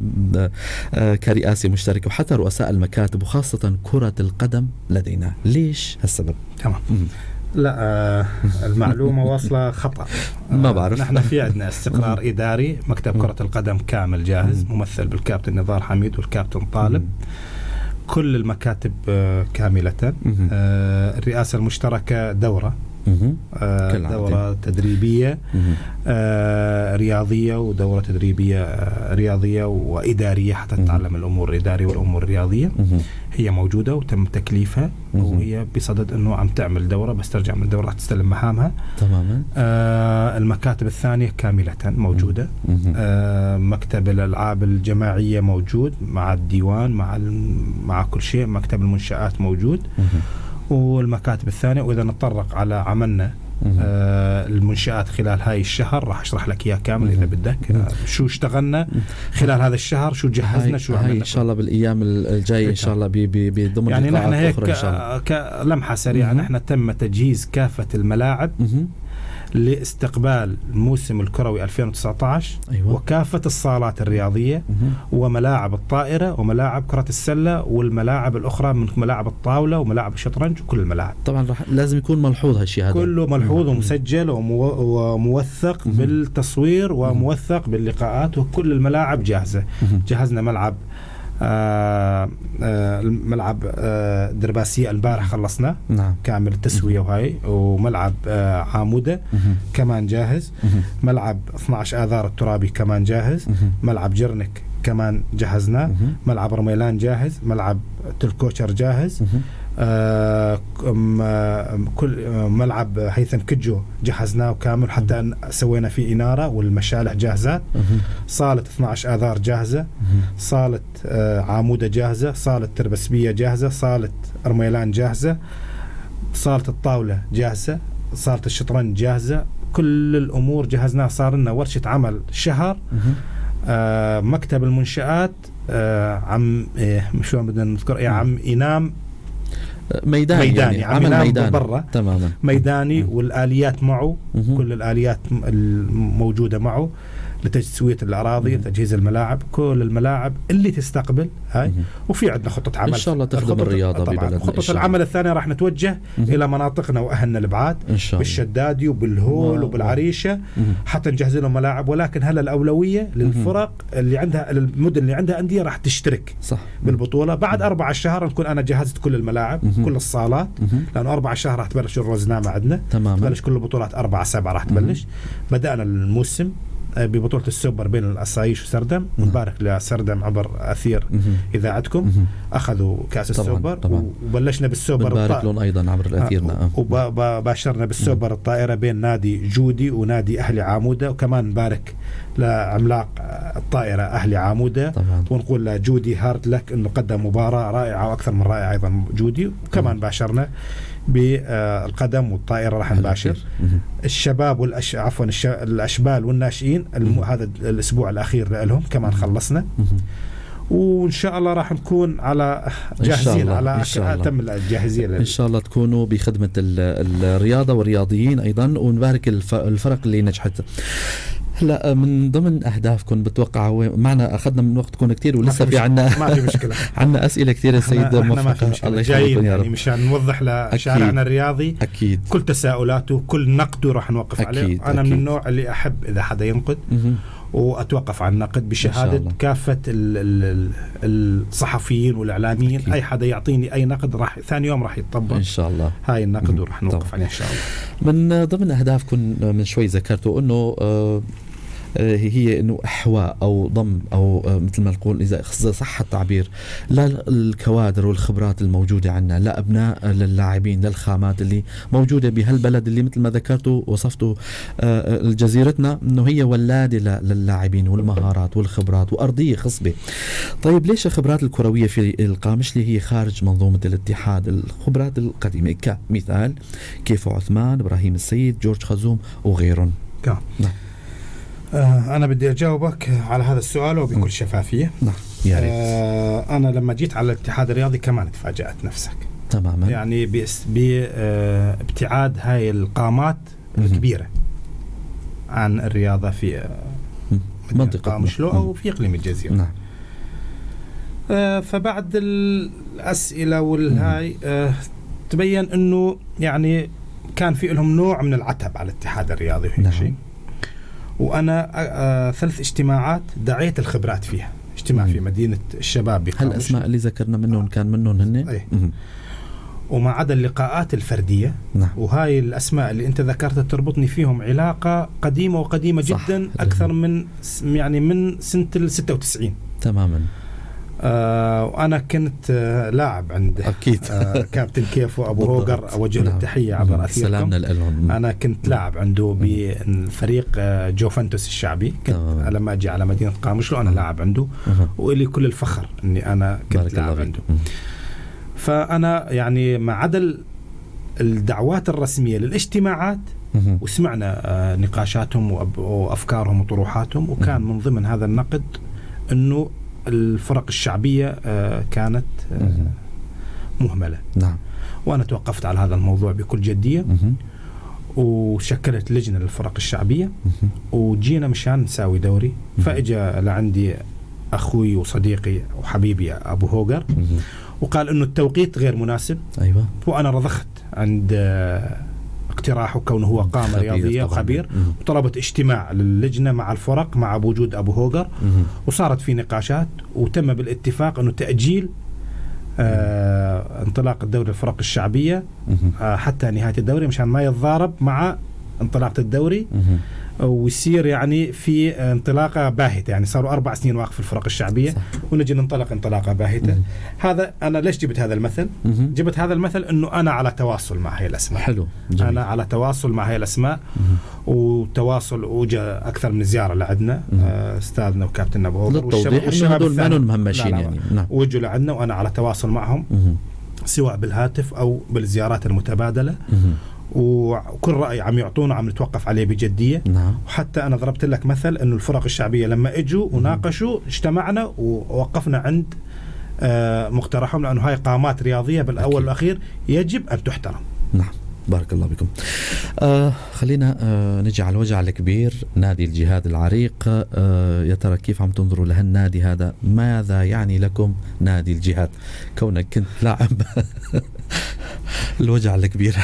كرئاسة مشتركة وحتى رؤساء المكاتب وخاصة كرة القدم لدينا. ليش هالسبب؟ تمام. لا، المعلومة واصلة خطأ. ما بعرف. نحن في عندنا استقرار إداري، مكتب كرة القدم كامل جاهز ممثل بالكابتن نضال حميد والكابتن طالب، كل المكاتب كاملة. الرئاسة المشتركة دورة تدريبية رياضية ودورة تدريبية رياضية وإدارية حتى تتعلم الأمور الإدارية والأمور الرياضية. هي موجودة وتم تكليفها وهي بصدد أنه عم تعمل دورة، بس ترجع من الدورة راح تستلم مهامها تماما. المكاتب الثانية كاملة موجودة. مكتب الألعاب الجماعية موجود مع الديوان مع كل شيء. مكتب المنشآت موجود والمكاتب الثانية. وإذا نتطرق على عملنا المنشآت خلال هاي الشهر راح أشرح لك إياه كامل إذا بدك. شو اشتغلنا خلال هذا الشهر، شو جهزنا، شو عملنا. إن شاء الله بالأيام الجاية إن شاء الله بضمن يعني نحن هيك كلمحة سريعة. نحن تم تجهيز كافة الملاعب لاستقبال الموسم الكروي 2019. أيوة. وكافة الصالات الرياضية وملاعب الطائرة وملاعب كرة السلة والملاعب الأخرى من ملاعب الطاولة وملاعب الشطرنج وكل الملاعب. طبعا لازم يكون ملحوظ هالشيء هذا، كله ملحوظ ومسجل وموثق بالتصوير وموثق باللقاءات، وكل الملاعب جاهزة. جهزنا ملعب ملعب درباسية البارح خلصنا كامل التسوية وهاي، وملعب عامودة كمان جاهز. ملعب 12 آذار الترابي كمان جاهز. ملعب جرنك كمان جهزناه. ملعب رميلان جاهز. ملعب تلكوشر جاهز. كل ملعب هيثم كجو جهزناه كامل حتى سوينا فيه إنارة والمشالح جاهزات. صالة 12 آذار جاهزة. صالة عامودة جاهزة. صالة تربسبية جاهزة. صالة رميلان جاهزة. صالة الطاولة جاهزة. صالة الشطرنج جاهزة. كل الأمور جهزناها. صار لنا ورشة عمل شهر. مكتب المنشآت عم شو بدنا نذكر عم إنام ميداني يعني عمل ميداني برا تماما ميداني. والآليات معه كل الآليات الموجودة معه لتسوية الأراضي، تجهيز الملاعب، كل الملاعب اللي تستقبل هاي. وفي عندنا خطة عمل إن شاء الله تخدم الرياضة ببلدنا. خطة العمل الثانية راح نتوجه إلى مناطقنا وأهلنا البعاد بالشدادي وبالهول وبالعريشة حتى نجهز لهم ملاعب. ولكن هلا الأولوية للفرق اللي عندها المدن اللي عندها أندية راح تشترك صح بالبطولة. بعد 4 شهر نكون أنا جهزت كل الملاعب كل الصالات، لأنه 4 شهر راح تبلش الروزنامة عندنا تبلش كل البطولات 4/7 راح تبلش. بدأنا الموسم ببطولة السوبر بين الأسايش وسردم. نبارك لسردم عبر أثير إذاعتكم أخذوا كأس السوبر وبلشنا بالسوبر. نبارك لهم أيضا عبر الأثيرنا. وباشرنا بالسوبر الطائرة بين نادي جودي ونادي أهلي عامودة. وكمان نبارك لعملاق الطائرة أهلي عامودة ونقول لجودي هارد لك إنه قدم مباراة رائعة وأكثر من رائعة أيضا جودي. وكمان باشرنا بالقدم والطائرة راح نباشر الشباب الأشبال والناشئين. هذا الأسبوع الأخير لهم كمان خلصنا. وإن شاء الله راح نكون على جاهزين على أتم الجاهزية إن شاء الله تكونوا بخدمة الرياضة والرياضيين أيضا. ونبارك الفرق اللي نجحت. هلا من ضمن أهدافكم بتوقع هو معنا أخذنا من وقتكم كتير ولسه في عنا ما في مشكلة عنا أسئلة كتير السيد موفق. الله يخليكم يا رب. مشان نوضح لشارعنا الرياضي أكيد كل تساؤلاته كل نقده راح نوقف عليه. أنا من النوع اللي أحب إذا حدا ينقد وأتوقف عن النقد بشهادة كافة الصحفيين والإعلاميين. أكيد. أي حدا يعطيني أي نقد راح ثاني يوم راح يتطبق إن شاء الله هاي النقد وراح نوقف عليه إن شاء الله. من ضمن أهدافكم من شوي ذكرتوا أنه هي انه احواء او ضم او مثل ما نقول اذا صح التعبير للكوادر والخبرات الموجوده عندنا، لابناء للاعبين للخامات اللي موجوده بهالبلد اللي مثل ما ذكرتوا وصفتوا جزيرتنا انه هي ولاده للاعبين والمهارات والخبرات وارضيه خصبه. طيب ليش الخبرات الكرويه في القامشلي هي خارج منظومه الاتحاد؟ الخبرات القديمه كمثال كيف عثمان، ابراهيم السيد، جورج خزوم وغيرهم. نعم. أنا بدي أجاوبك على هذا السؤال وبكل شفافية. يا ريت. أنا لما جيت على الاتحاد الرياضي كمان تفاجأت نفسك تماما، يعني بابتعاد هاي القامات الكبيرة عن الرياضة في منطقة قامشلو أو في إقليم الجزيرة. نعم. فبعد الأسئلة والهاي تبين أنه يعني كان في لهم نوع من العتب على الاتحاد الرياضي وهيك شيء. وأنا 3 اجتماعات دعيت الخبرات فيها. اجتماع في مدينة الشباب هل الأسماء اللي ذكرنا منهم كان منهم هن؟ وما عدا اللقاءات الفردية. نعم. وهاي الأسماء اللي أنت ذكرتها تربطني فيهم علاقة قديمة وقديمة جدا أكثر من يعني من سنة 96. تماما. وأنا كنت لاعب عند أكيد كابتن كيفو أبو هوجر، أوجه له التحية عبر أثيركم. سلامنا لهم. أنا كنت لاعب عنده بفريق جوفنتوس الشعبي. كنت لما أجي على مدينة قامشلو أنا لاعب عنده، وإلي كل الفخر أني أنا كنت لاعب عنده. فأنا يعني ما عدا الدعوات الرسمية للاجتماعات وسمعنا نقاشاتهم وأفكارهم وطروحاتهم، وكان من ضمن هذا النقد أنه الفرق الشعبية كانت مهملة. نعم. وأنا توقفت على هذا الموضوع بكل جدية، وشكلت لجنة للفرق الشعبية، وجينا مشان نساوي دوري. فإجا لعندي أخوي وصديقي وحبيبي أبو هوجر وقال إنه التوقيت غير مناسب. أيوة. وأنا رضخت عند اقتراحه كونه هو قامة رياضية وخبير، وطلبت اجتماع للجنة مع الفرق مع وجود أبو هوجر، وصارت في نقاشات وتم بالاتفاق أنه تأجيل انطلاق الدوري الفرق الشعبية حتى نهاية الدوري مشان ما يتضارب مع انطلاقة الدوري ويصير يعني في انطلاقة باهتة. يعني صاروا 4 سنين واقف الفرق الشعبية صح. ونجي ننطلق انطلاقة باهتة. هذا أنا ليش جبت هذا المثل؟ جبت هذا المثل أنه أنا على تواصل مع هاي الأسماء. حلو. جميل. أنا على تواصل مع هاي الأسماء وتواصل، وجاء أكثر من زيارة لعندنا أستاذنا وكابتننا أبو هوجر والشباب الثاني مهمشين يعني. نعم. وجوا لعندنا وأنا على تواصل معهم سواء بالهاتف أو بالزيارات المتبادلة، وكل رأي عم يعطونا عم نتوقف عليه بجدية. نعم. وحتى أنا ضربت لك مثل أنه الفرق الشعبية لما إجوا وناقشوا اجتمعنا ووقفنا عند مقترحهم، لأنه هاي قامات رياضية بالأول والأخير يجب أن تحترم. نعم. بارك الله بكم. خلينا نجي على الوجع الكبير، نادي الجهاد العريق. يا ترى كيف عم تنظروا لهالنادي هذا؟ ماذا يعني لكم نادي الجهاد كونك كنت لاعب؟ الوجع الكبير.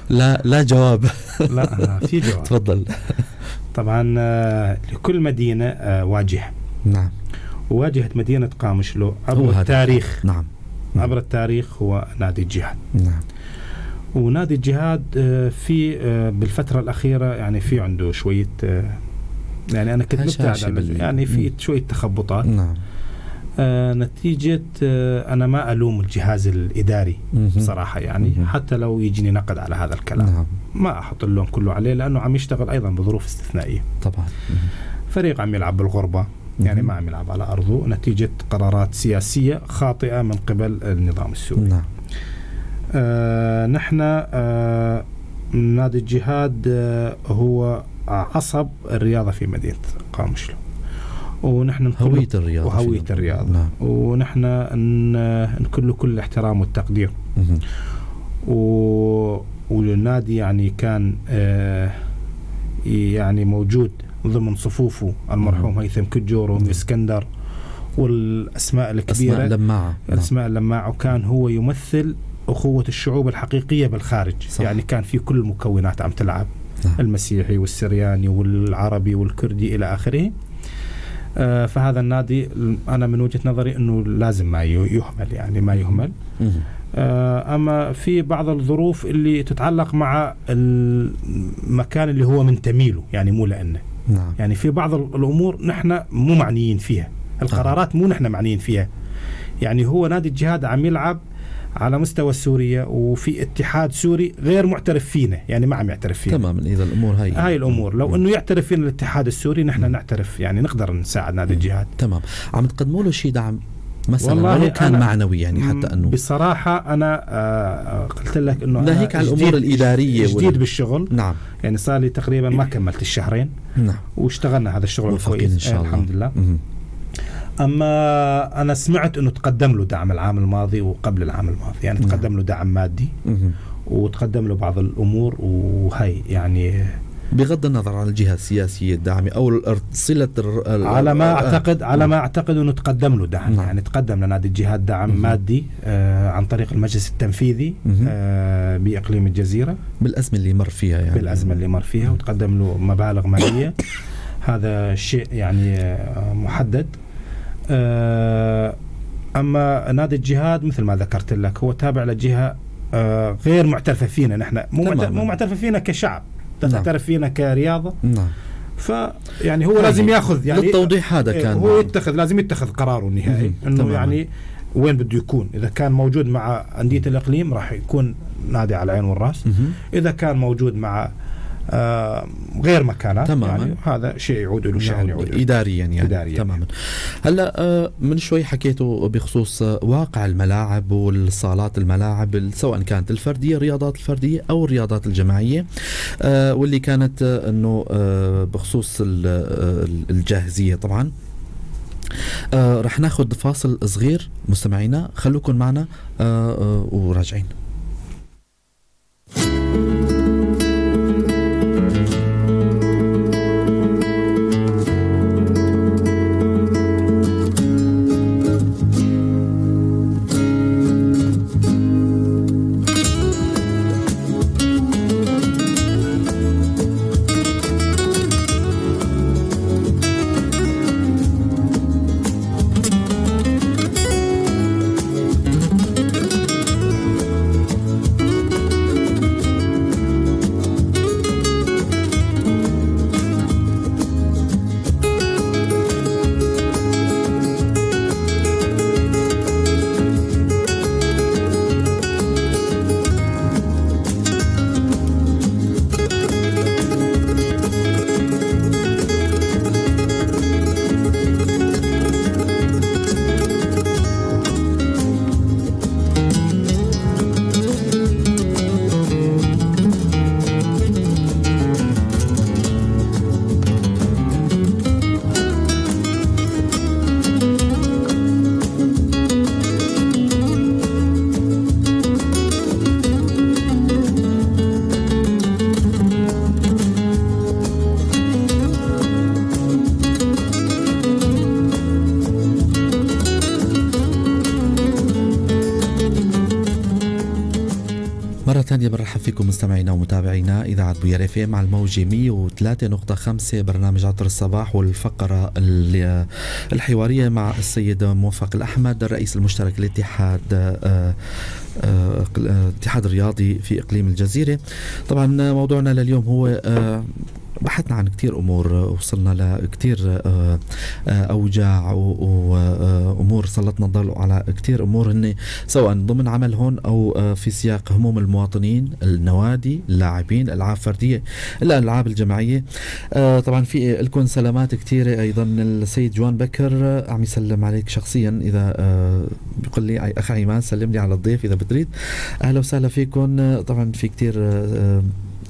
لا جواب. لا في جواب. تفضل. طبعا لكل مدينة واجهة. نعم. وواجهة مدينة قامشلو عبر التاريخ. نعم. عبر التاريخ هو نادي الجهاد. نعم. ونادي الجهاد في بالفترة الأخيرة يعني في عنده شوية يعني أنا كنت مبتعد يعني في شوية تخبطات. نعم. نتيجة أنا ما ألوم الجهاز الإداري بصراحة يعني حتى لو يجيني نقد على هذا الكلام. نعم. ما أحط اللوم كله عليه لأنه عم يشتغل أيضا بظروف استثنائية. طبعا. فريق عم يلعب بالغربة يعني ما عم يلعب على أرضه نتيجة قرارات سياسية خاطئة من قبل النظام السوري. نعم. نحن نادي الجهاد هو عصب الرياضة في مدينة قامشلو، ونحن هوية الرياضة وهوية الرياضة. نعم. ونحن نكل كل الاحترام والتقدير. والنادي يعني كان يعني موجود ضمن صفوفه المرحوم هيثم كجور واسكندر والأسماء الكبيرة الأسماء اللماعة، وكان هو يمثل أخوة الشعوب الحقيقية بالخارج. صح. يعني كان في كل المكونات عم تلعب. المسيحي والسرياني والعربي والكردي إلى آخره. فهذا النادي أنا من وجهة نظري أنه لازم ما يهمل يعني ما يهمل. أما في بعض الظروف اللي تتعلق مع المكان اللي هو من تميله يعني مو لأنه. نعم. يعني في بعض الأمور نحن مو معنيين فيها، القرارات مو نحن معنيين فيها. يعني هو نادي الجهاد عم يلعب على مستوى سوريا وفي اتحاد سوري غير معترف فينا يعني ما عم يعترف فينا. تماما. إذا الأمور هاي الأمور لو أنه يعترف فينا الاتحاد السوري نحن نعترف يعني نقدر نساعد نادي الجهاد. تمام. عم تقدموا له شيء دعم مثلا ولو كان معنوي يعني حتى أنه بصراحة أنا قلت لك أنه لا هيك على الأمور الإدارية جديد بالشغل. نعم. يعني صار لي تقريبا ما كملت الشهرين. نعم. واشتغلنا هذا الشغل كويس إن شاء الله. الحمد لله. أما أنا سمعت أنه تقدم له دعم العام الماضي وقبل العام الماضي، يعني تقدم له دعم مادي وتقدم له بعض الأمور، وهي يعني بغض النظر عن الجهة السياسية الداعمة أو صلة على ما أعتقد أنه تقدم له دعم. يعني تقدم لنادي الجهاد دعم مادي عن طريق المجلس التنفيذي بإقليم الجزيرة بالأزمة اللي مر فيها، يعني بالأزمة اللي مر فيها، وتقدم له مبالغ مالية. هذا شيء يعني محدد. أما نادي الجهاد مثل ما ذكرت لك هو تابع لجهة غير معترفة فينا، نحن مو معترفة فينا كشعب، تعترف فينا كرياضة. فيعني هو لازم ياخذ، يعني للتوضيح هذا كان هو لازم يتخذ قراره النهائي انه يعني وين بده يكون. اذا كان موجود مع أندية الإقليم راح يكون نادي على العين والراس، اذا كان موجود مع غير مكانات يعني هذا شيء يعود له شأن إداريا يعني تماما. هلا من شوي حكيتوا بخصوص واقع الملاعب والصالات الملاعب سواء كانت الفردية الرياضات الفردية أو الرياضات الجماعية، واللي كانت أنه بخصوص الجاهزية. طبعا رح ناخد فاصل صغير مستمعينا، خلوكم معنا وراجعين. مرة ثانية برحب فيكم مستمعينا ومتابعينا إذاعة بوير اف ام على الموجة 103.5 برنامج عطر الصباح، والفقرة الحوارية مع السيد موفق الأحمد الرئيس المشترك للاتحاد الاتحاد الرياضي في إقليم الجزيرة. طبعا موضوعنا لليوم هو بحثنا عن كتير أمور، وصلنا لكتير أوجاع وأمور سلطنا الضوء على كتير أمور هن سواء ضمن عمل هون أو في سياق هموم المواطنين، النوادي، اللاعبين، الألعاب فردية، الألعاب الجماعية. طبعا في لكم سلامات كتيرة. أيضا السيد جوان بكر عم يسلم عليك شخصيا، إذا بيقول لي أخي عيمان سلم لي على الضيف إذا بتريد. أهلا وسهلا فيكم. طبعا في كتير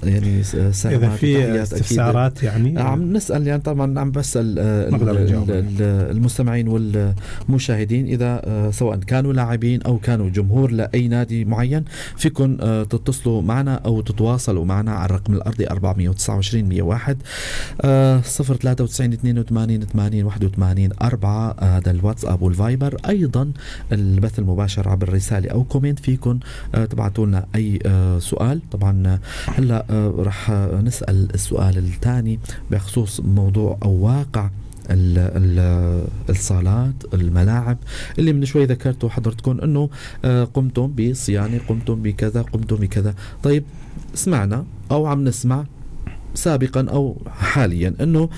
يعني إذا في استفسارات يعني عم نسأل، يعني طبعا عم بسأل المستمعين والمشاهدين إذا سواء كانوا لاعبين أو كانوا جمهور لأي نادي معين، فيكم تتصلوا معنا أو تتواصلوا معنا على الرقم الأرضي 429 101 093 82 80 81 4. هذا الواتساب والفايبر. أيضا البث المباشر عبر الرسالة أو كومنت، فيكم تبعتوا لنا أي سؤال. طبعا هلا رح نسأل السؤال الثاني بخصوص موضوع أو واقع الصالات الملاعب اللي من شوي ذكرتوا حضرتكم أنه قمتم بصيانة، قمتم بكذا، قمتم بكذا. طيب سمعنا أو عم نسمع سابقا أو حاليا أنه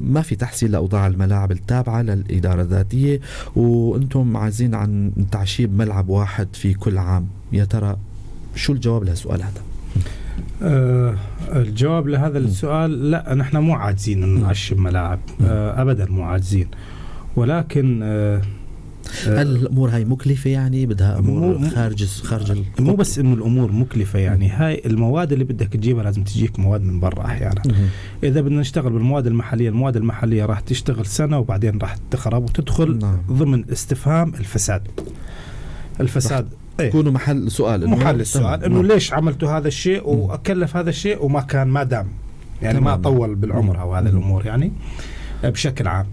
ما في تحسين لأوضاع الملاعب التابعة للإدارة الذاتية، وأنتم عايزين عن تعشيب ملعب واحد في كل عام. يا ترى شو الجواب لهالسؤال هذا؟ الجواب لهذا السؤال لا، نحن مو عاجزين أن نعشب ملاعب، أبدا مو عاجزين، ولكن هل الأمور هاي مكلفة يعني بدها أمور خارج مو بس إنه الأمور مكلفة يعني هاي المواد اللي بدك تجيبها لازم تجيك مواد من برا أحيانا. إذا بدنا نشتغل بالمواد المحلية، المواد المحلية راح تشتغل سنة وبعدين راح تخرب وتدخل ضمن استفهام الفساد يكونوا محل سؤال إنه ليش عملتوا هذا الشيء وأكلف هذا الشيء وما كان ما دام يعني ما طول بالعمر أو هذا الأمور يعني بشكل عام.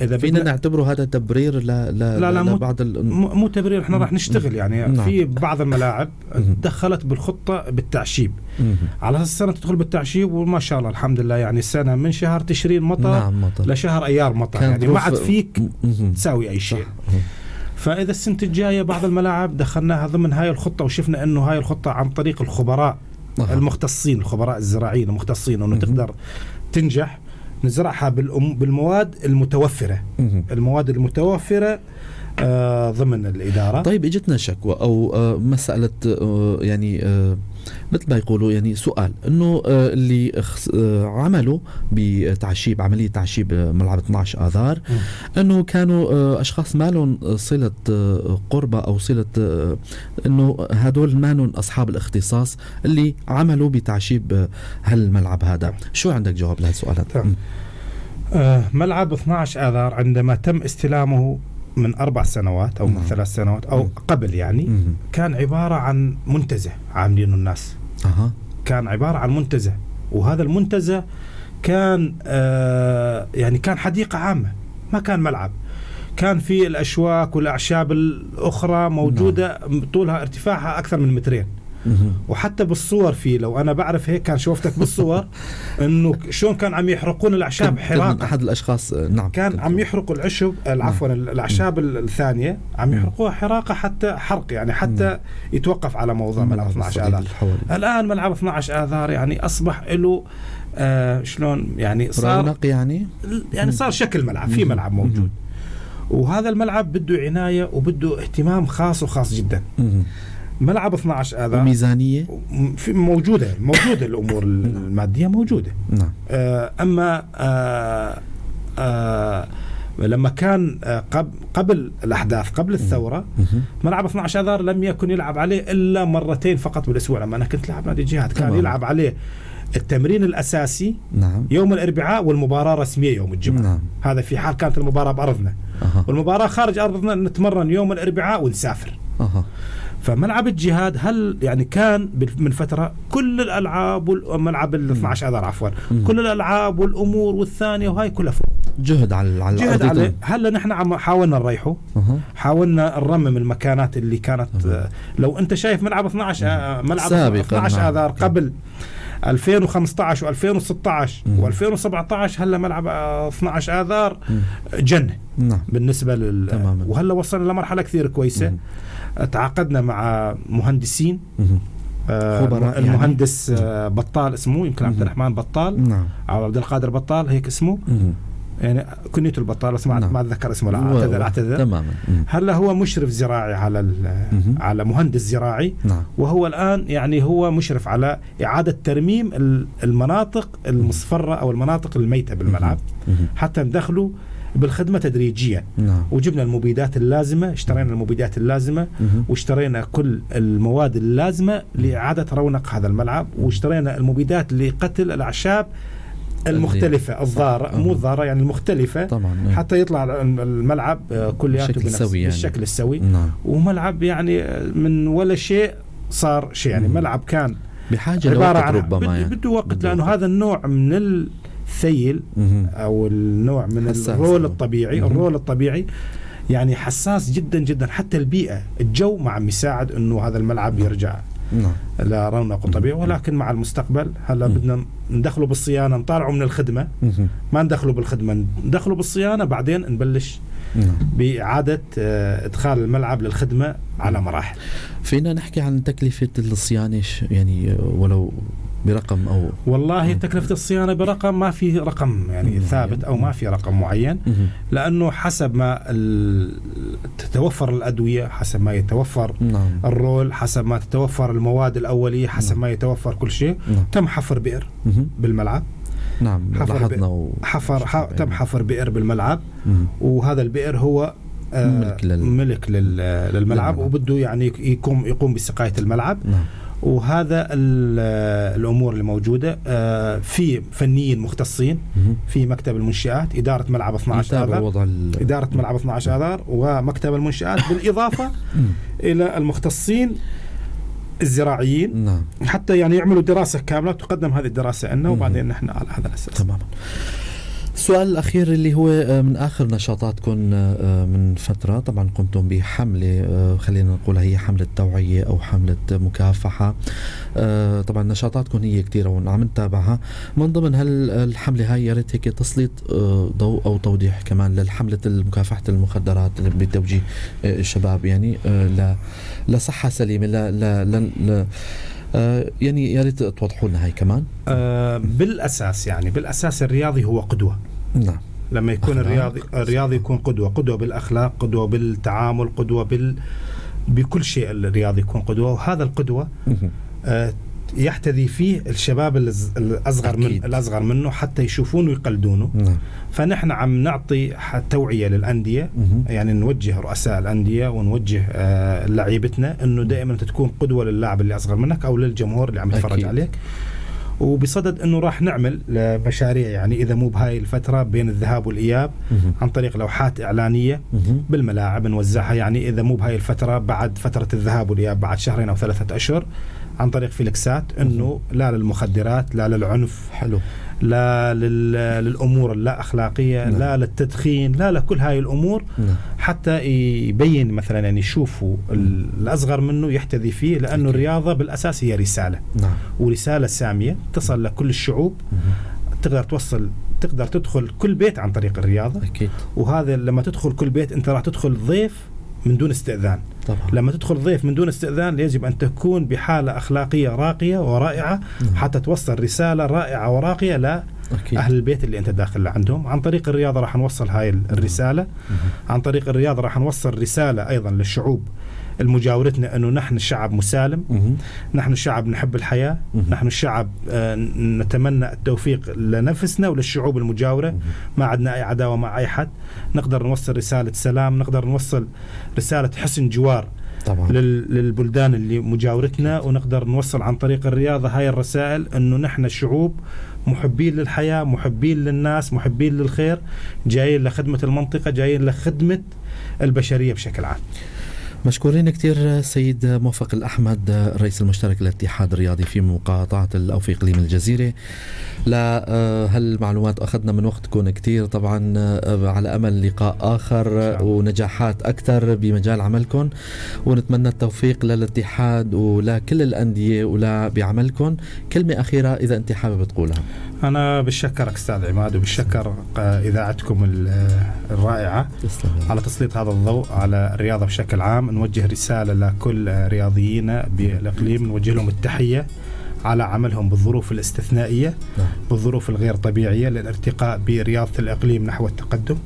إذا فينا نعتبره هذا تبرير لا بعض مو تبرير. إحنا راح نشتغل يعني في بعض الملاعب دخلت بالخطة بالتعشيب على أساس السنة تدخل بالتعشيب وما شاء الله الحمد لله يعني السنة من شهر تشرين مطر لشهر أيار مطر يعني ما عاد فيك تساوي أي شيء. فإذا السنة الجاية بعض الملاعب دخلناها ضمن هاي الخطة وشفنا إنه هاي الخطة عن طريق الخبراء المختصين، الخبراء الزراعيين المختصين، إنه تقدر تنجح نزرعها بالمواد المتوفرة المواد المتوفرة ضمن الإدارة. طيب اجتنا شكوى أو مسألة يعني مثل ما يقولوا يعني سؤال إنه اللي عملوا بتعشيب عملية تعشيب ملعب 12 آذار إنه كانوا أشخاص ما لهم صلة قربة أو صلة إنه هدول ما لهم أصحاب الاختصاص اللي عملوا بتعشيب هالملعب هذا. شو عندك جواب لهالسؤال هذا؟ ملعب 12 آذار عندما تم استلامه من 4 سنوات أو من 3 سنوات أو قبل يعني كان عبارة عن منتزه عاملينه الناس. كان عبارة عن منتزه، وهذا المنتزه كان يعني كان حديقة عامة ما كان ملعب. كان في الأشواك والأعشاب الأخرى موجودة طولها ارتفاعها أكثر من 2 متر. وحتى بالصور فيه لو أنا بعرف هيك كان شوفتك بالصور إنه شلون كان عم يحرقون الأعشاب حراقة. أحد الأشخاص كان عم يحرقوا العشب عفوا الأعشاب الثانية عم يحرقوها حراقة حتى حرق يعني حتى يتوقف على موضوع ملعب 12 آذار. الآن ملعب 12 آذار يعني أصبح له شلون يعني صار يعني صار شكل ملعب، في ملعب موجود، وهذا الملعب بده عناية وبده اهتمام خاص وخاص جدا. ملعب 12 آذار ميزانية موجودة الأمور المادية موجودة. نعم. أما لما كان قبل الأحداث قبل الثورة ملعب 12 آذار لم يكن يلعب عليه إلا 2 مرات فقط بالأسبوع. لما أنا كنت لعب نادي الجهاد كان يلعب عليه التمرين الأساسي يوم الأربعاء والمباراة رسمية يوم الجمعة. هذا في حال كانت المباراة بأرضنا والمباراة خارج أرضنا نتمرن يوم الأربعاء ونسافر. فملعب الجهاد هل يعني كان من فترة كل الألعاب ملعب 12 آذار عفوا كل الألعاب والأمور والثانية وهاي كلها جهد على هلا نحن حاولنا نريحه حاولنا نرمم المكانات اللي كانت لو أنت شايف ملعب 12 آذار قبل 2015 و2016 و2017 هلا ملعب 12 آذار جنة بالنسبة وهلا وصلنا لمرحلة كثير كويسة. تعاقدنا مع مهندسين المهندس بطال اسمه يمكن عبد الرحمن بطال أو عبد القادر بطال هيك اسمه يعني كنيته البطال سمعت ما أتذكر اسمه اعتذر تماما. هلا هو مشرف زراعي على مهندس زراعي وهو الآن يعني هو مشرف على إعادة ترميم المناطق المصفرة أو المناطق الميتة بالملعب حتى ندخلوا بالخدمة تدريجيا. وجبنا المبيدات اللازمة، اشترينا المبيدات اللازمة واشترينا كل المواد اللازمة لإعادة رونق هذا الملعب واشترينا المبيدات لقتل الأعشاب المختلفة الضارة مو الضارة يعني المختلفة طبعا. حتى يطلع الملعب كلياته بالشكل السوي. وملعب يعني من ولا شيء صار شيء يعني ملعب كان بحاجة لوقت ربما يعني بده وقت لأنه هذا النوع من الثيل أو النوع من الرول الطبيعي يعني حساس جدا جدا. حتى البيئة الجو ما عم يساعد إنه هذا الملعب يرجع لرونق طبيعي. ولكن مع المستقبل هلا بدنا ندخله بالصيانة نطالعه من الخدمة ما ندخله بالخدمة ندخله بالصيانة بعدين نبلش بإعادة إدخال الملعب للخدمة على مراحل. فينا نحكي عن تكلفة الصيانة يعني ولو برقم أو والله تكلفة الصيانة برقم ما في رقم يعني ثابت أو ما في رقم معين لأنه حسب ما تتوفر الأدوية حسب ما يتوفر الرول حسب ما تتوفر المواد الأولية حسب ما يتوفر كل شيء. تم حفر بئر بالملعب. لاحظنا تم حفر بئر بالملعب وهذا البئر هو ملك للملعب، وبده يعني يقوم بسقاية الملعب. وهذا الأمور اللي موجودة. في فنيين مختصين في مكتب المنشآت، إدارة ملعب 12 آذار، إدارة ملعب 12 آذار ومكتب المنشآت، بالإضافة إلى المختصين الزراعيين. حتى يعني يعملوا دراسة كاملة، تقدم هذه الدراسة لنا، وبعدين نحن على هذا الأساس. تماما. السؤال الأخير اللي هو من آخر نشاطاتكم من فترة، طبعا قمتم بحملة خلينا نقول هي حملة توعية أو حملة مكافحة. طبعا نشاطاتكم هي كتيرة وعم نتابعها. من ضمن هالحملة هاي يا ريت هيك تسليط ضوء أو توضيح كمان للحملة مكافحة المخدرات بتوجيه الشباب يعني لصحة سليمة، يعني يا ريت توضحوا لنا هاي كمان. بالأساس الرياضي هو قدوة. نعم. لما يكون الرياضي يكون قدوة بالأخلاق، قدوة بالتعامل، قدوة بكل شيء. الرياضي يكون قدوة، وهذا القدوة يحتذي فيه الشباب الأصغر منه حتى يشوفونه ويقلدونه. فنحن عم نعطي توعية للأندية، يعني نوجه رؤساء الأندية ونوجه لعيبتنا إنه دائما تكون قدوة للاعب اللي أصغر منك أو للجمهور اللي عم يتفرج عليك. وبصدد انه راح نعمل مشاريع، يعني اذا مو بهاي الفتره بين الذهاب والاياب، عن طريق لوحات اعلانيه بالملاعب نوزعها، يعني اذا مو بهاي الفتره بعد فتره الذهاب والاياب بعد 2 أو 3 أشهر، عن طريق فلكسات انه لا للمخدرات، لا للعنف، حلو، لا للامور اللا اخلاقيه، لا للتدخين، لا لكل هاي الامور، حتى يبين مثلا يعني يشوفوا الاصغر منه يحتذي فيه، لانه الرياضه بالاساس هي رساله، ورساله ساميه تصل لكل الشعوب. تقدر تدخل كل بيت عن طريق الرياضه. أكيد. وهذا لما تدخل كل بيت انت راح تدخل ضيف من دون استئذان. طبعا. لما تدخل ضيف من دون استئذان يجب أن تكون بحالة أخلاقية راقية ورائعة، حتى توصل رسالة رائعة وراقية لأهل البيت اللي أنت داخل عندهم. عن طريق الرياضة راح نوصل هاي الرسالة. عن طريق الرياضة راح نوصل رسالة أيضا للشعوب المجاورتنا أنه نحن الشعب مسالم، نحن الشعب نحب الحياة، نحن الشعب نتمنى التوفيق لنفسنا وللشعوب المجاورة، ما عندنا أي عداوة مع أي حد. نقدر نوصل رسالة سلام، نقدر نوصل رسالة حسن جوار طبعا للبلدان اللي مجاورتنا، ونقدر نوصل عن طريق الرياضة هاي الرسائل أنه نحن الشعوب محبين للحياة، محبين للناس، محبين للخير، جايين لخدمة المنطقة، جايين لخدمة البشرية بشكل عام. مشكورين كتير سيد موفق الأحمد، الرئيس المشترك للاتحاد الرياضي في مقاطعة أو في إقليم الجزيرة، لهالمعلومات. أخذنا من وقتكم كتير طبعا، على أمل لقاء آخر ونجاحات أكثر بمجال عملكم، ونتمنى التوفيق للاتحاد ولكل الأندية ولا بعملكم. كلمة أخيرة إذا أنت حابب تقولها. أنا بشكرك أستاذ عماد، وبشكر إذاعتكم الرائعة على تسليط هذا الضوء على الرياضة بشكل عام. نوجه رسالة لكل رياضيين بالإقليم، نوجه لهم التحية على عملهم بالظروف الاستثنائية، بالظروف الغير طبيعية، للارتقاء برياضة الإقليم نحو التقدم،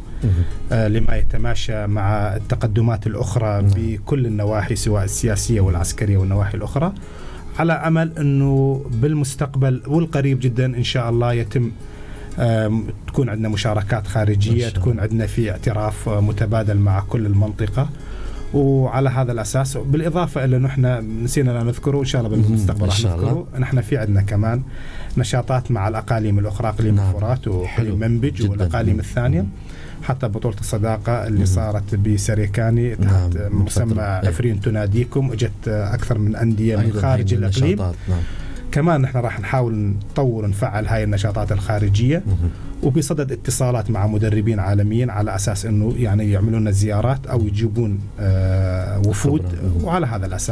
لما يتماشى مع التقدمات الأخرى بكل النواحي سواء السياسية والعسكرية والنواحي الأخرى، على أمل أنه بالمستقبل والقريب جدا إن شاء الله يتم تكون عندنا مشاركات خارجية، تكون عندنا في اعتراف متبادل مع كل المنطقة. وعلى هذا الأساس بالإضافة إلى نحن نسينا نذكره، إن شاء الله بالمستقبل راح نذكره، نحن في عندنا كمان نشاطات مع الأقاليم الأخرى، أقليم الفرات وأقليم منبج والأقاليم الثانية، حتى بطولة الصداقة اللي صارت بسريكاني تحت مسمى عفرين تناديكم، اجت أكثر من أندية من خارج الإقليم. كمان نحن راح نحاول نطور ونفعل هاي النشاطات الخارجية، وبصدد اتصالات مع مدربين عالميين على أساس أنه يعني يعملون زيارات أو يجيبون وفود، وعلى هذا الأساس